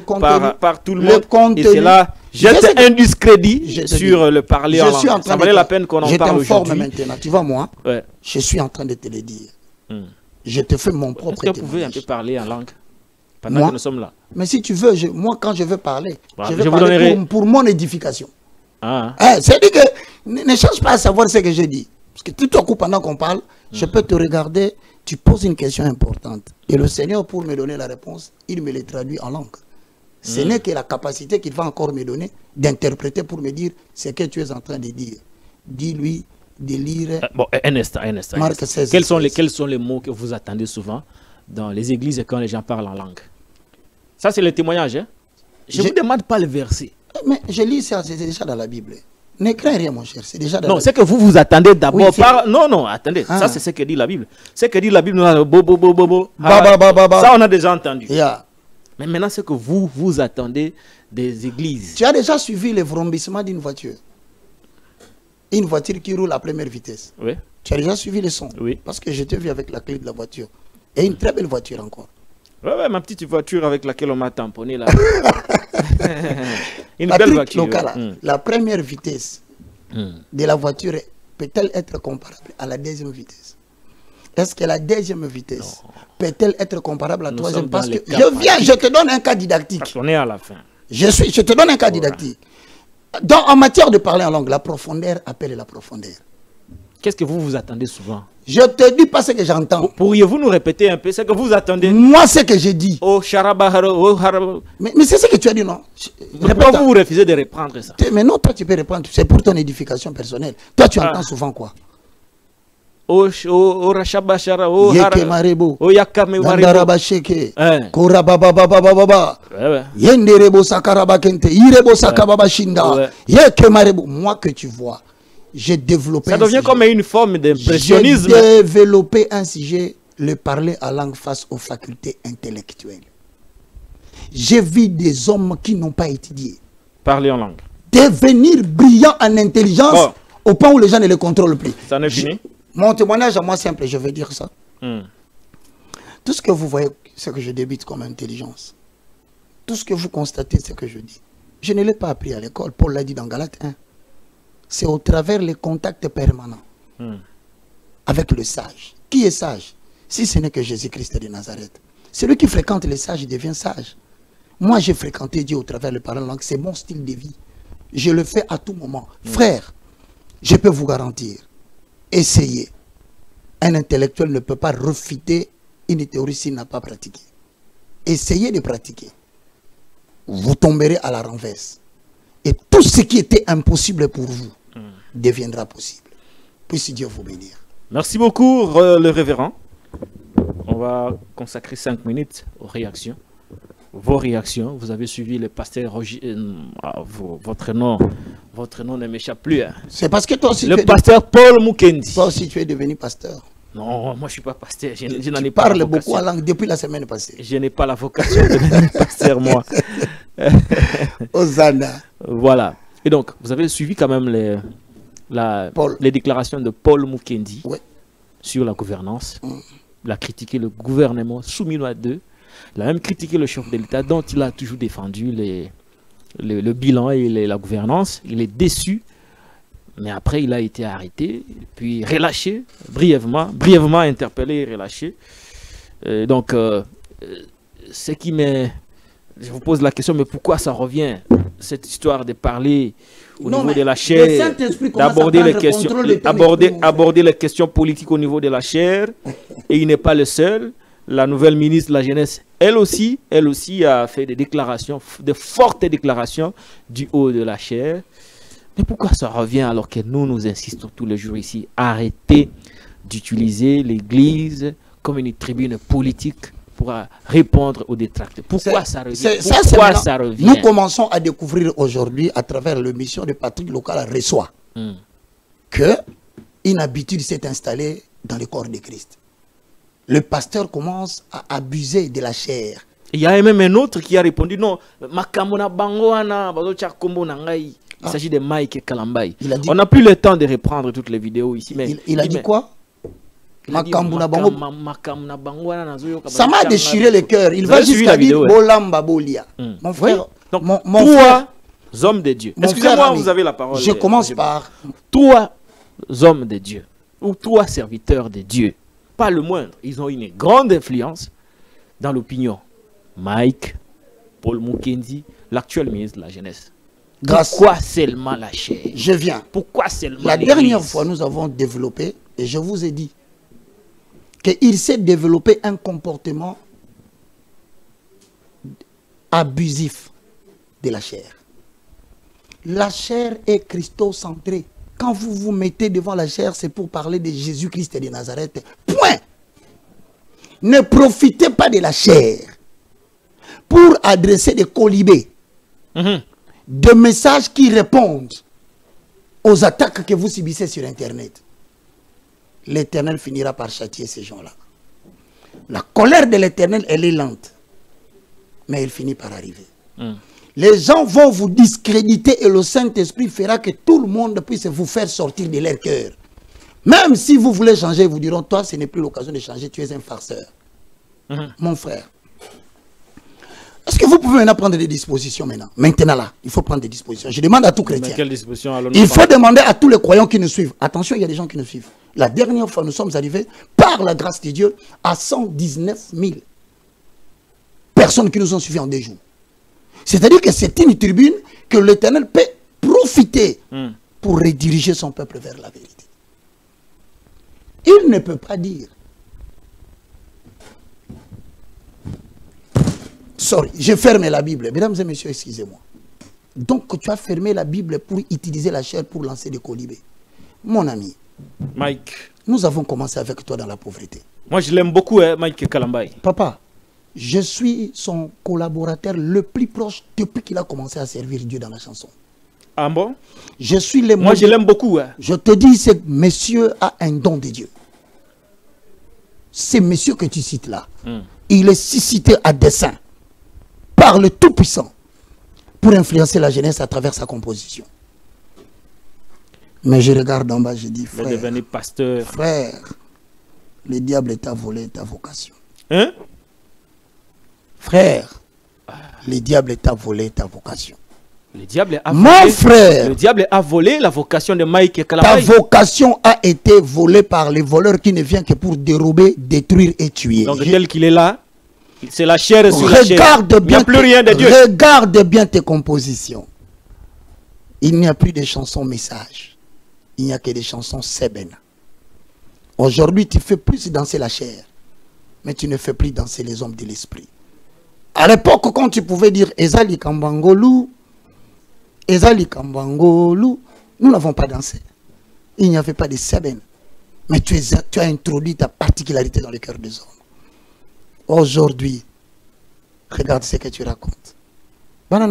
par tout le monde. Et c'est là, jette un discrédit sur le parler en langue. Ça valait la peine qu'on en parle aujourd'hui. Maintenant. Tu vois, moi, je suis en train de te le dire. Je te fais mon propre témoignage. Est-ce que vous pouvez un peu parler en langue pendant que nous sommes là? Mais si tu veux, moi, quand je veux parler, je vais parler pour mon édification. C'est-à-dire que ne cherche pas à savoir ce que je dis. Parce que tout à coup, pendant qu'on parle, je peux te regarder, tu poses une question importante. Et le Seigneur, pour me donner la réponse, il me les traduit en langue. Ce n'est que la capacité qu'il va encore me donner d'interpréter pour me dire ce que tu es en train de dire. Dis-lui de lire... un instant. Marc 16, quels sont les mots que vous attendez souvent dans les églises quand les gens parlent en langue? Ça, c'est le témoignage. Hein? Je ne vous demande pas le verset. Mais je lis ça, c'est déjà dans la Bible. Ne crains rien, mon cher, c'est déjà dans Non, c'est que vous attendez d'abord Non, attendez. Ça, c'est ce que dit la Bible. Ce que dit la Bible, ça, on a déjà entendu. Mais maintenant, c'est que vous attendez des églises. Tu as déjà suivi le vrombissement d'une voiture. Une voiture qui roule à première vitesse. Oui. Tu as déjà suivi le son. Oui. Parce que je t'ai vu avec la clé de la voiture. Et une très belle voiture encore. Ouais, ma petite voiture avec laquelle on m'a tamponné là. Une belle voiture. Local, la première vitesse de la voiture peut-elle être comparable à la deuxième vitesse? Est-ce que la deuxième vitesse peut-elle être comparable à la troisième? Parce que je te donne un cas didactique. Parce qu'on est à la fin. Je te donne un cas didactique. En matière de parler en langue, la profondeur appelle la profondeur. Qu'est-ce que vous attendez souvent? Je te dis pas ce que j'entends. Pourriez-vous nous répéter un peu ce que vous attendez? Moi, ce que j'ai dit. Mais c'est ce que tu as dit, non? Pourquoi vous refusez de reprendre ça? Mais non, toi tu peux reprendre. C'est pour ton édification personnelle. Toi, tu entends souvent quoi? Yeke marebo, Dandaraba sheke, Korabababababa, Yenderebo sakaraba kente, Irebo sakababa shinda, Yeke marebo. Moi que tu vois, j'ai développé. Ça devient comme une forme d'impressionnisme. J'ai développé un sujet le parler en langue face aux facultés intellectuelles. J'ai vu des hommes qui n'ont pas étudié Parler en langue. devenir brillants en intelligence au point où les gens ne les contrôlent plus. Ça n'est fini. Mon témoignage à moi simple, je vais dire ça. Hmm. Tout ce que vous voyez, c'est que je débite comme intelligence. Tout ce que vous constatez, c'est que je dis. Je ne l'ai pas appris à l'école. Paul l'a dit dans Galates 1. C'est au travers les contacts permanents avec le sage. Qui est sage? Si ce n'est que Jésus-Christ de Nazareth. Celui qui fréquente les sages devient sage. Moi, j'ai fréquenté Dieu au travers le parler en langue. C'est mon style de vie. Je le fais à tout moment. Frère, je peux vous garantir, essayez. Un intellectuel ne peut pas refuter une théorie s'il n'a pas pratiqué. Essayez de pratiquer. Vous tomberez à la renverse. Et tout ce qui était impossible pour vous deviendra possible. Puisse Dieu vous bénir. Merci beaucoup, le révérend. On va consacrer 5 minutes aux réactions. Vos réactions. Vous avez suivi le pasteur Roger. Votre nom ne m'échappe plus. Hein. C'est parce que toi aussi, le pasteur Paul Mukendi. Toi aussi, tu es devenu pasteur. Non, moi je ne suis pas pasteur. Je n'en ai pas parle beaucoup en langue depuis la semaine passée. Je n'ai pas la vocation de devenir pasteur, moi. Hosanna. Voilà. Et donc, vous avez suivi quand même les déclarations de Paul Mukendi sur la gouvernance. Il a critiqué le gouvernement Souminois II. Il a même critiqué le chef de l'État dont il a toujours défendu le bilan et la gouvernance. Il est déçu. Mais après, il a été arrêté, puis relâché, brièvement interpellé et relâché. Donc, ce qui me... Je vous pose la question, mais pourquoi ça revient, cette histoire de parler au niveau de la chair, d'aborder les questions politiques au niveau de la chair, et il n'est pas le seul. La nouvelle ministre de la Jeunesse, elle aussi a fait des déclarations, de fortes déclarations du haut de la chair. Mais pourquoi ça revient alors que nous insistons tous les jours ici? Arrêtez d'utiliser l'Église comme une tribune politique pour répondre aux détracteurs. Pourquoi ça revient? Nous commençons à découvrir aujourd'hui, à travers l'émission de Patrick Local Reçoit, qu'une habitude s'est installée dans le corps de Christ. Le pasteur commence à abuser de la chair. Il y a même un autre qui a répondu, non, il s'agit de Mike Kalambay. On n'a plus le temps de reprendre toutes les vidéos ici. Mais il a dit quoi? Ça m'a déchiré le cœur. Il va jusqu'à dire Bolamba Bolia. Mon frère, trois hommes de Dieu. Excusez-moi, vous avez la parole. Je commence par trois hommes de Dieu ou trois serviteurs de Dieu. Pas le moindre. Ils ont une grande influence dans l'opinion. Mike, Paul Mukendi, l'actuel ministre de la Jeunesse. Pourquoi seulement la chair? Je viens. Pourquoi seulement la dernière fois, nous avons développé, et je vous ai dit, qu'il s'est développé un comportement abusif de la chair. La chair est christocentrée. Quand vous vous mettez devant la chair, c'est pour parler de Jésus-Christ de Nazareth. Point. Ne profitez pas de la chair pour adresser des colibés. Des messages qui répondent aux attaques que vous subissez sur Internet. L'Éternel finira par châtier ces gens-là. La colère de l'Éternel, elle est lente. Mais elle finit par arriver. Les gens vont vous discréditer et le Saint-Esprit fera que tout le monde puisse vous faire sortir de leur cœur. Même si vous voulez changer, ils vous diront, toi, ce n'est plus l'occasion de changer, tu es un farceur. Mon frère. Est-ce que vous pouvez maintenant prendre des dispositions maintenant? Maintenant là, il faut prendre des dispositions. Je demande à tout chrétien. Quelle disposition allons-nous Il faut demander à tous les croyants qui nous suivent. Attention, il y a des gens qui nous suivent. La dernière fois, nous sommes arrivés, par la grâce de Dieu, à 119 000 personnes qui nous ont suivis en 2 jours. C'est-à-dire que c'est une tribune que l'Éternel peut profiter pour rediriger son peuple vers la vérité. Il ne peut pas dire. Sorry, j'ai fermé la Bible. Mesdames et messieurs, excusez-moi. Donc, tu as fermé la Bible pour utiliser la chair pour lancer des colibés. Mon ami, Mike, nous avons commencé avec toi dans la pauvreté. Moi, je l'aime beaucoup, hein, Mike Kalambay. Papa, je suis son collaborateur le plus proche depuis qu'il a commencé à servir Dieu dans la chanson. Ah bon? Je suis le Moi, je l'aime beaucoup. Hein. Je te dis, ce monsieur a un don de Dieu. ces messieurs que tu cites là, il est suscité à dessein par le Tout-Puissant pour influencer la jeunesse à travers sa composition. Mais je regarde en bas, je dis, frère, devenir pasteur. Frère, le diable t'a volé ta vocation. Hein? Frère, le diable t'a volé ta vocation. Le diable a Mon volé, frère, le diable a volé la vocation de Mike ta Kalamai. vocation a été volée par les voleurs qui ne viennent que pour dérober, détruire et tuer. Donc tel qu'il est là, c'est la chair sur la chair. Regarde Il n'y bien, a plus rien de Dieu. regarde bien tes compositions. Il n'y a plus de chansons messages. Il n'y a que des chansons seben. Aujourd'hui, tu fais plus danser la chair, mais tu ne fais plus danser les hommes de l'esprit. À l'époque, quand tu pouvais dire Ezali Kambangolu, Ezali Kambangolu, nous n'avons pas dansé. Il n'y avait pas de seben. Mais tu as introduit ta particularité dans le cœur des hommes. Aujourd'hui, regarde ce que tu racontes. Non.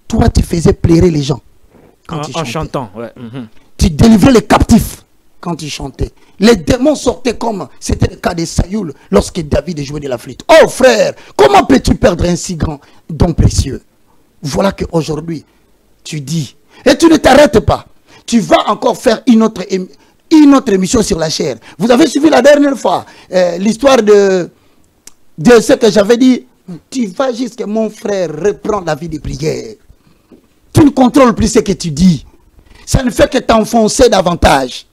Toi, tu faisais pleurer les gens quand tu chantais. En chantant, ouais. Tu délivrais les captifs quand tu chantais. Les démons sortaient comme c'était le cas de Saül lorsque David jouait de la flûte. Oh frère, comment peux-tu perdre un si grand don précieux? Voilà qu'aujourd'hui, tu dis, et tu ne t'arrêtes pas. Tu vas encore faire une autre émission sur la chair. Vous avez suivi la dernière fois l'histoire de ce que j'avais dit. Tu vas jusqu'à mon frère reprendre la vie de prière. Tu ne contrôles plus ce que tu dis. Ça ne fait que t'enfoncer davantage.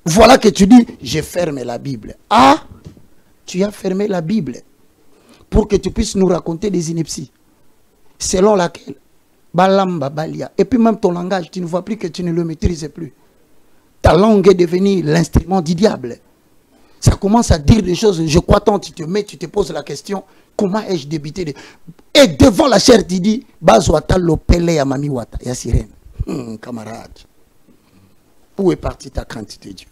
Voilà que tu dis, j'ai fermé la Bible. Ah, tu as fermé la Bible pour que tu puisses nous raconter des inepties. Selon laquelle, Balamba Balia. Et puis même ton langage, tu ne vois plus que tu ne le maîtrises plus. Ta langue est devenue l'instrument du diable. Ça commence à dire des choses. Je crois tant, tu te mets, tu te poses la question, comment ai-je débité de... Et devant la chair, tu dis, Bazwata lopele ya mami wata, ya sirène. Camarade, où est partie ta crainte de Dieu?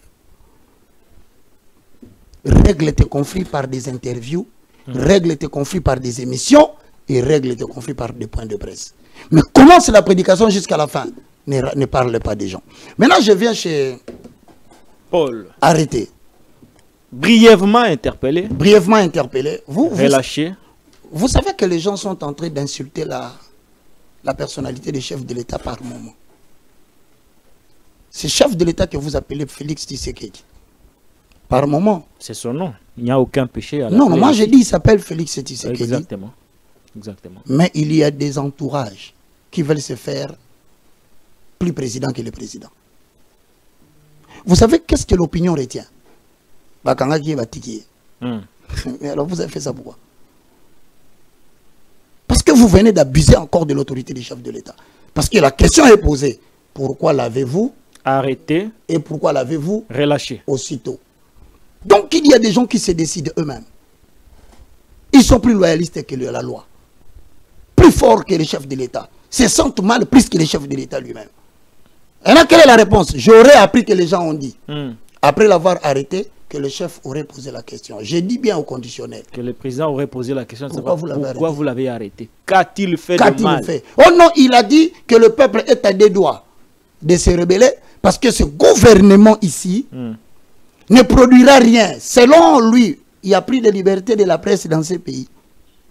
Règle tes conflits par des interviews, règle tes conflits par des émissions et règle tes conflits par des points de presse. Mais commence la prédication jusqu'à la fin. Ne parle pas des gens. Maintenant, je viens chez Paul. Arrêtez. Brièvement interpellé. Brièvement interpellé. Relâché. Vous savez que les gens sont en train d'insulter la personnalité des chefs de l'État par moment. C'est chef de l'État que vous appelez Félix Tshisekedi. Par moment. C'est son nom. Il n'y a aucun péché à Non, moi j'ai dit il s'appelle Félix Tshisekedi. Exactement. Exactement. Mais il y a des entourages qui veulent se faire plus président que le président. Vous savez qu'est-ce que l'opinion retient? Mais alors vous avez fait ça pourquoi? Parce que vous venez d'abuser encore de l'autorité des chefs de l'État. Parce que la question est posée. Pourquoi l'avez-vous arrêté et pourquoi l'avez-vous relâché aussitôt? Donc il y a des gens qui se décident eux-mêmes. Ils sont plus loyalistes que la loi. Plus forts que les chefs de l'État. Se sentent mal plus que les chefs de l'État lui-même. Et là, quelle est la réponse? J'aurais appris que les gens ont dit. Après l'avoir arrêté, que le chef aurait posé la question. J'ai dit bien au conditionnel. Que le président aurait posé la question. Pourquoi vous l'avez arrêté? Qu'a-t-il fait de mal? Oh non, il a dit que le peuple est à deux doigts de se rebeller parce que ce gouvernement ici ne produira rien. Selon lui, il n'y a plus de liberté de la presse dans ce pays.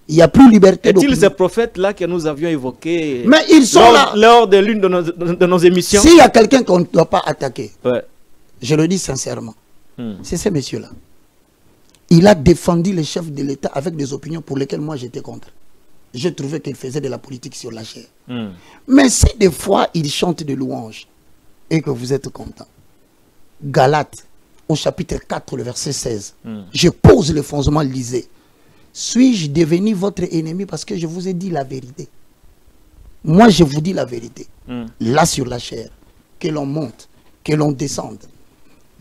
Il n'y a plus de liberté d'opinion. Est-il ces prophètes-là que nous avions évoqués? Mais ils sont là. Lors de l'une de nos émissions. S'il y a quelqu'un qu'on ne doit pas attaquer, ouais. Je le dis sincèrement, c'est ce monsieur-là. Il a défendu les chefs de l'État avec des opinions pour lesquelles moi j'étais contre. Je trouvais qu'il faisait de la politique sur la chair. Mais si des fois il chante de louanges et que vous êtes content, Galates, au chapitre 4, le verset 16, je pose le fondement, lisez. Suis-je devenu votre ennemi parce que je vous ai dit la vérité? Moi, je vous dis la vérité. Là, sur la chair, que l'on monte, que l'on descende.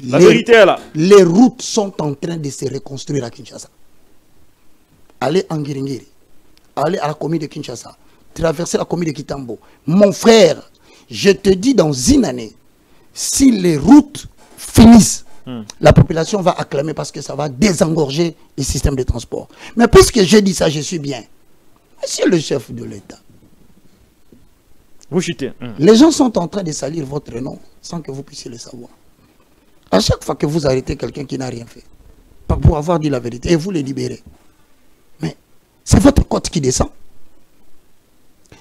La vérité est là. Les routes sont en train de se reconstruire à Kinshasa. Allez en Ngiringiri, allez à la commune de Kinshasa, traversez la commune de Kitambo. Mon frère, je te dis dans une année, si les routes finissent, la population va acclamer parce que ça va désengorger les systèmes de transport. Mais puisque j'ai dit ça, je suis bien. Monsieur le chef de l'État, vous chutez. Les gens sont en train de salir votre nom sans que vous puissiez le savoir. À chaque fois que vous arrêtez quelqu'un qui n'a rien fait, pas pour avoir dit la vérité, et vous les libérez, mais c'est votre côte qui descend.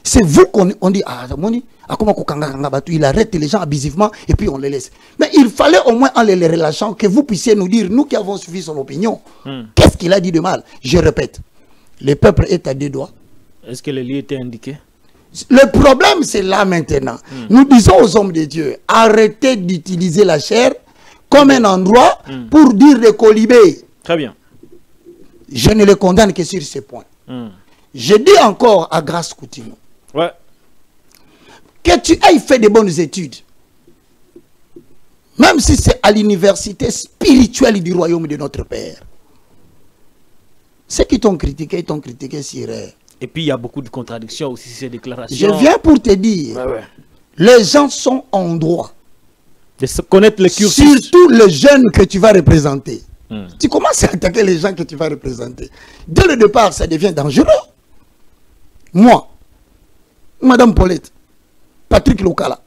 C'est vous qu'on dit, ah, comment il arrête les gens abusivement et puis on les laisse. Mais il fallait au moins, en les relâchant, que vous puissiez nous dire, nous qui avons suivi son opinion, qu'est-ce qu'il a dit de mal? Je répète, le peuple est à deux doigts. Est-ce que les lieux étaient indiqués? Le problème, c'est là maintenant. Nous disons aux hommes de Dieu, arrêtez d'utiliser la chair comme un endroit pour dire des colibés. Très bien. Je ne le condamne que sur ce point. Je dis encore à Grâce Coutinho, ouais, que tu aies fait de bonnes études, même si c'est à l'université spirituelle du royaume de notre Père. Ceux qui t'ont critiqué, ils t'ont critiqué sur... Et puis il y a beaucoup de contradictions aussi ces déclarations. Je viens pour te dire, les gens sont en droit de se connaître le cursus. Surtout les jeunes que tu vas représenter. Tu commences à attaquer les gens que tu vas représenter. Dès le départ, ça devient dangereux. Moi, Madame Paulette, Patrick Lokala,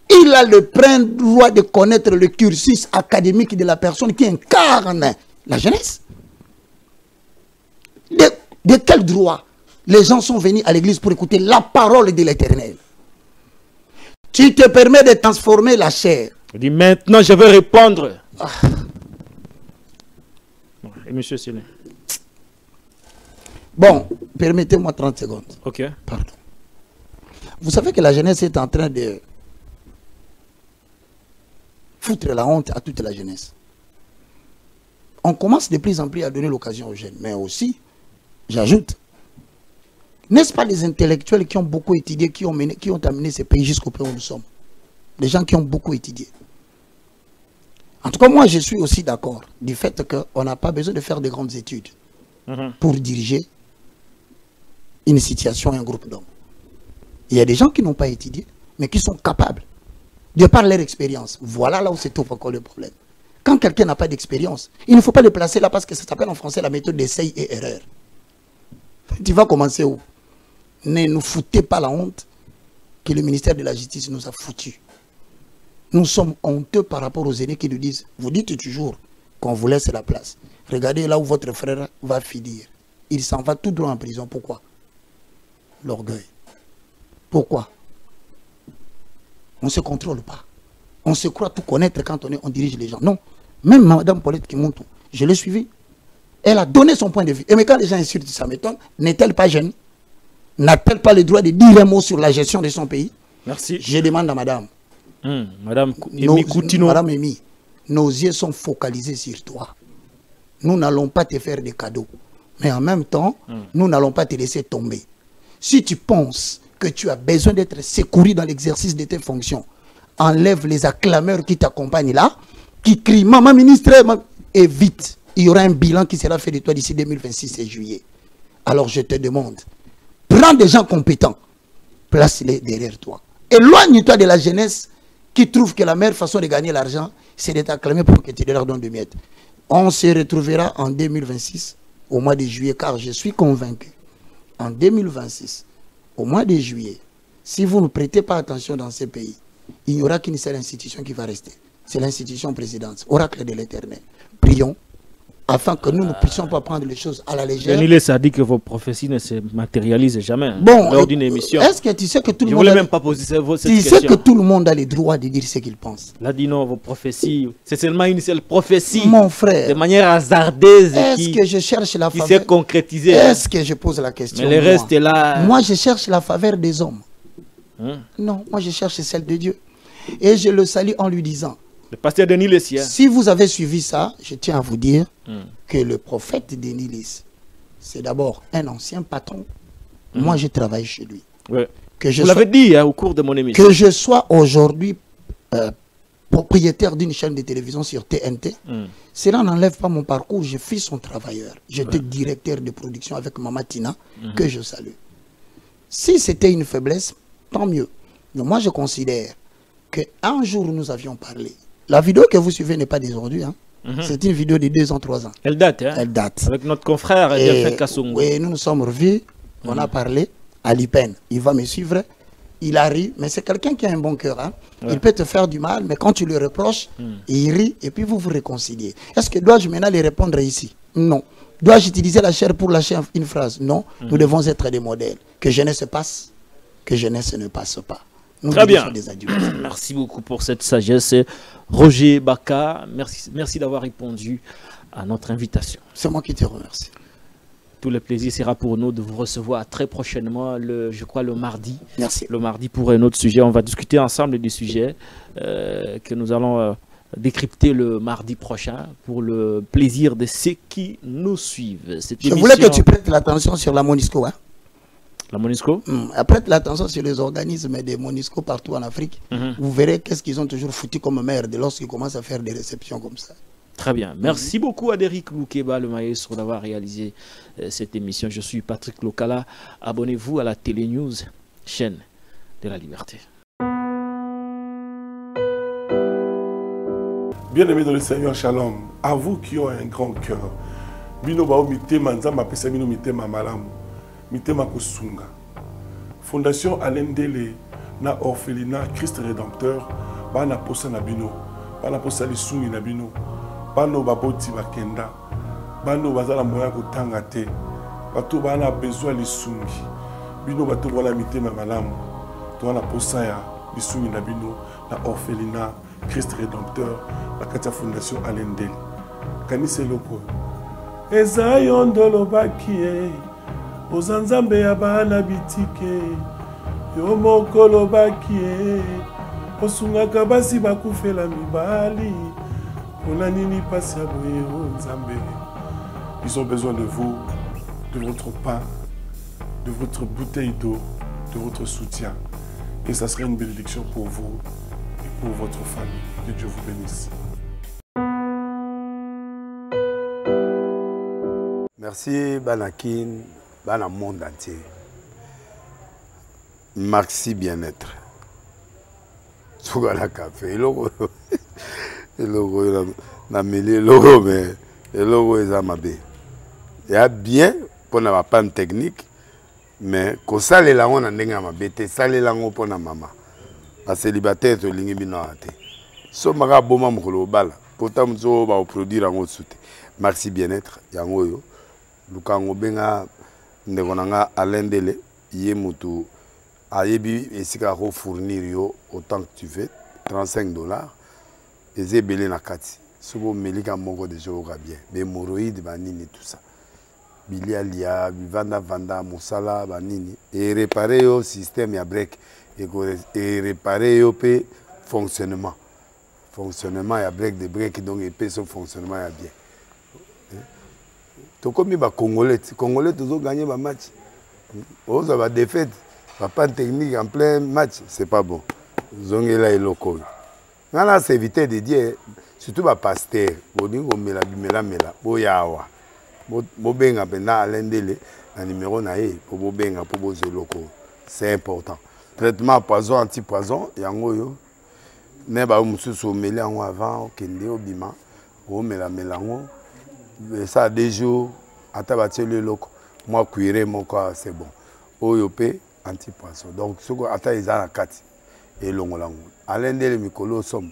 il a le plein droit de connaître le cursus académique de la personne qui incarne la jeunesse. De quel droit les gens sont venus à l'église pour écouter la parole de l'Éternel? Tu te permets de transformer la chair. Je dis maintenant, je vais répondre. Et monsieur Sélé. Bon, permettez-moi 30 secondes. Ok. Pardon. Vous savez que la jeunesse est en train de foutre la honte à toute la jeunesse. On commence de plus en plus à donner l'occasion aux jeunes. Mais aussi, j'ajoute, n'est-ce pas les intellectuels qui ont beaucoup étudié, qui ont amené ce pays jusqu'au point où nous sommes? Des gens qui ont beaucoup étudié. En tout cas, moi, je suis aussi d'accord du fait qu'on n'a pas besoin de faire de grandes études pour diriger une situation et un groupe d'hommes. Il y a des gens qui n'ont pas étudié, mais qui sont capables, de par leur expérience. Voilà là où se trouve encore le problème. Quand quelqu'un n'a pas d'expérience, il ne faut pas le placer là parce que ça s'appelle en français la méthode d'essai et erreur. Tu vas commencer où? Ne nous foutez pas la honte que le ministère de la Justice nous a foutu. Nous sommes honteux par rapport aux aînés qui nous disent, vous dites toujours qu'on vous laisse la place. Regardez là où votre frère va finir. Il s'en va tout droit en prison. Pourquoi? L'orgueil. Pourquoi? On ne se contrôle pas. On se croit tout connaître quand on dirige les gens. Non. Même Mme Paulette Kimontou, je l'ai suivie. Elle a donné son point de vue. Et mais quand les gens insultent, ça m'étonne. N'est-elle pas jeune? N'a-t-elle pas le droit de dire un mot sur la gestion de son pays? Merci. Je demande à madame. Madame Emi Coutinho. Madame Emi, nos yeux sont focalisés sur toi. Nous n'allons pas te faire des cadeaux. Mais en même temps, nous n'allons pas te laisser tomber. Si tu penses que tu as besoin d'être secouru dans l'exercice de tes fonctions, enlève les acclameurs qui t'accompagnent là, qui crient « Maman ministre !» et vite, il y aura un bilan qui sera fait de toi d'ici 2026 et juillet. Alors je te demande, prends des gens compétents, place-les derrière toi. Éloigne-toi de la jeunesse qui trouve que la meilleure façon de gagner l'argent, c'est de t'acclamer pour que tu leur donnes de miettes. On se retrouvera en 2026, au mois de juillet, car je suis convaincu, en 2026, au mois de juillet, si vous ne prêtez pas attention dans ces pays, il n'y aura qu'une seule institution qui va rester. C'est l'institution présidence, oracle de l'Éternel. Prions, afin que nous ne puissions pas prendre les choses à la légère. Daniel a dit que vos prophéties ne se matérialisent jamais lors d'une émission. Est-ce que tu sais que tout le monde... Je ne voulais même pas poser cette question. Tu sais que tout le monde a le droit de dire ce qu'il pense. Il a dit non, vos prophéties, c'est seulement une seule prophétie. Mon frère. De manière hasardeuse. Est-ce que je cherche la faveur? Qui s'est concrétisée. Est-ce que je pose la question? Mais le reste est là. Moi, je cherche la faveur des hommes. Non, moi, je cherche celle de Dieu. Et je le salue en lui disant... Le pasteur Denis Lessia. Si vous avez suivi ça, je tiens à vous dire que le prophète Denis Lessia, c'est d'abord un ancien patron. Moi, je travaille chez lui. Ouais. Vous l'avez dit au cours de mon émission. Que je sois aujourd'hui propriétaire d'une chaîne de télévision sur TNT, cela n'enlève pas mon parcours. Je suis son travailleur. J'étais directeur de production avec Mama Tina, que je salue. Si c'était une faiblesse, tant mieux. Mais moi, je considère qu'un jour, nous avions parlé. La vidéo que vous suivez n'est pas d'aujourd'hui. Hein. C'est une vidéo de 2 ans, 3 ans. Elle date. Hein? Elle date. Avec notre confrère, Delphin Kassongo. Oui, nous nous sommes revus. On a parlé à l'IPEN. Il va me suivre. il a ri, mais c'est quelqu'un qui a un bon cœur. Hein. Ouais. Il peut te faire du mal, mais quand tu le reproches, il rit et puis vous vous réconciliez. Est-ce que dois-je maintenant les répondre ici? Non. Dois-je utiliser la chair pour lâcher une phrase? Non. Nous devons être des modèles. Que jeunesse passe, que jeunesse ne passe pas. Nous Très bien. Des adultes. Merci beaucoup pour cette sagesse. Roger Baka, merci d'avoir répondu à notre invitation. C'est moi qui te remercie. Tout le plaisir sera pour nous de vous recevoir très prochainement, je crois le mardi. Merci. Le mardi pour un autre sujet. On va discuter ensemble du sujet que nous allons décrypter le mardi prochain pour le plaisir de ceux qui nous suivent. Je voulais que tu prêtes l'attention sur la MONUSCO. Hein? La MONUSCO? Prête l'attention sur les organismes des MONUSCO partout en Afrique. Vous verrez qu'est-ce qu'ils ont toujours foutu comme merde lorsqu'ils commencent à faire des réceptions comme ça. Très bien. Merci beaucoup à Derrick Loukeba, le maestro, d'avoir réalisé cette émission. Je suis Patrick Lokala. Abonnez-vous à la Télé News, chaîne de la liberté. Bien-aimés dans le Seigneur, shalom. À vous qui ont un grand cœur. Bino bao mitema nzamba pesa bino mitema malamu. Mitema kusunga. Fondation Alendele na orphelinat Christ Rédempteur bana posa na bino. Bana posa lisungi na bino. Bano baboti bakenda. Bano bazala moya kotanga te. Bato bana besoin lisungi. Bino bato wala mitema malamu. To na posa ya lisungi na bino na orphelinat Christ Rédempteur la Katia Fondation Alendele. Kanise loko. Eza yondolo bakie. Ozanzambe ya bana bitike. Yo mokolo bakie. Osungaka basi bakufela mibali. Ils ont besoin de vous, de votre pain, de votre bouteille d'eau, de votre soutien. Et ça serait une bénédiction pour vous et pour votre famille. Que Dieu vous bénisse. Merci Banakin, Bana monde entier. Merci bien-être. Sougala café, le logo na mêlé logo mais le logo est amabé. Il y a bien pour na panne technique mais ko sale la on ndenga mabete sale la ngo pona mama. Ba célibataire to lingi bino ate. So maka boma mukolo bala. Pourtant mzo ba produire ngo soute. Merci bien-être yango yo. Lukango benga ndekonanga Alendele yé mutu ayebi esika ko fournir yo autant que tu veux $35. Et belé na kati. Sobo melika moko de jour bien. Mais hémorroïdes banini tout ça. Bilia lia, vanda mosala banini. Et réparer au système ya break et réparer au pe fonctionnement. Fonctionnement ya break de break donc et pe son fonctionnement ya bien. To comme ba congolais toujours gagner ba match. On va défaite, va pas technique en plein match, c'est pas bon. Zongela et loco. On a évité de dire, surtout les pasteurs, c'est important. Traitement poison, anti-poison, yango ne ba mususu meli yango avant kende obima o mela melango ça des jours atabati le loko moi cuire mon corps c'est bon oyo pe anti-poison donc soko ata izana kati et longolango Alendele mikolo som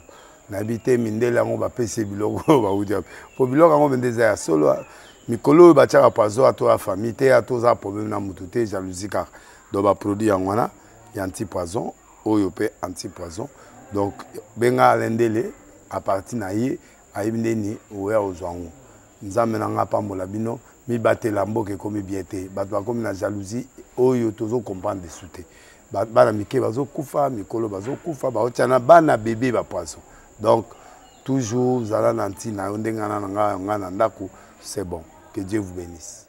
nabité mindele yango ba pese biloko ba udia po biloko yango bendeza ya solo mikolo ba tchaka poison ato a famille te ato za problème na mutu te jalousie car do ba produit yango na anti-poison oyo pe anti-poison donc benga Alendele à partir na ye ayimdeni oya ozwango nzambe na nga pambola bino mi batela mboke komi biete bato bakomi na jalousie oyo tozo comprendre de souté bana mike bazo kufa mikolo bazo kufa baotiana bana bébé ba poisson donc toujours zala nanti na ndenga na nga na ndako c'est bon que Dieu vous bénisse.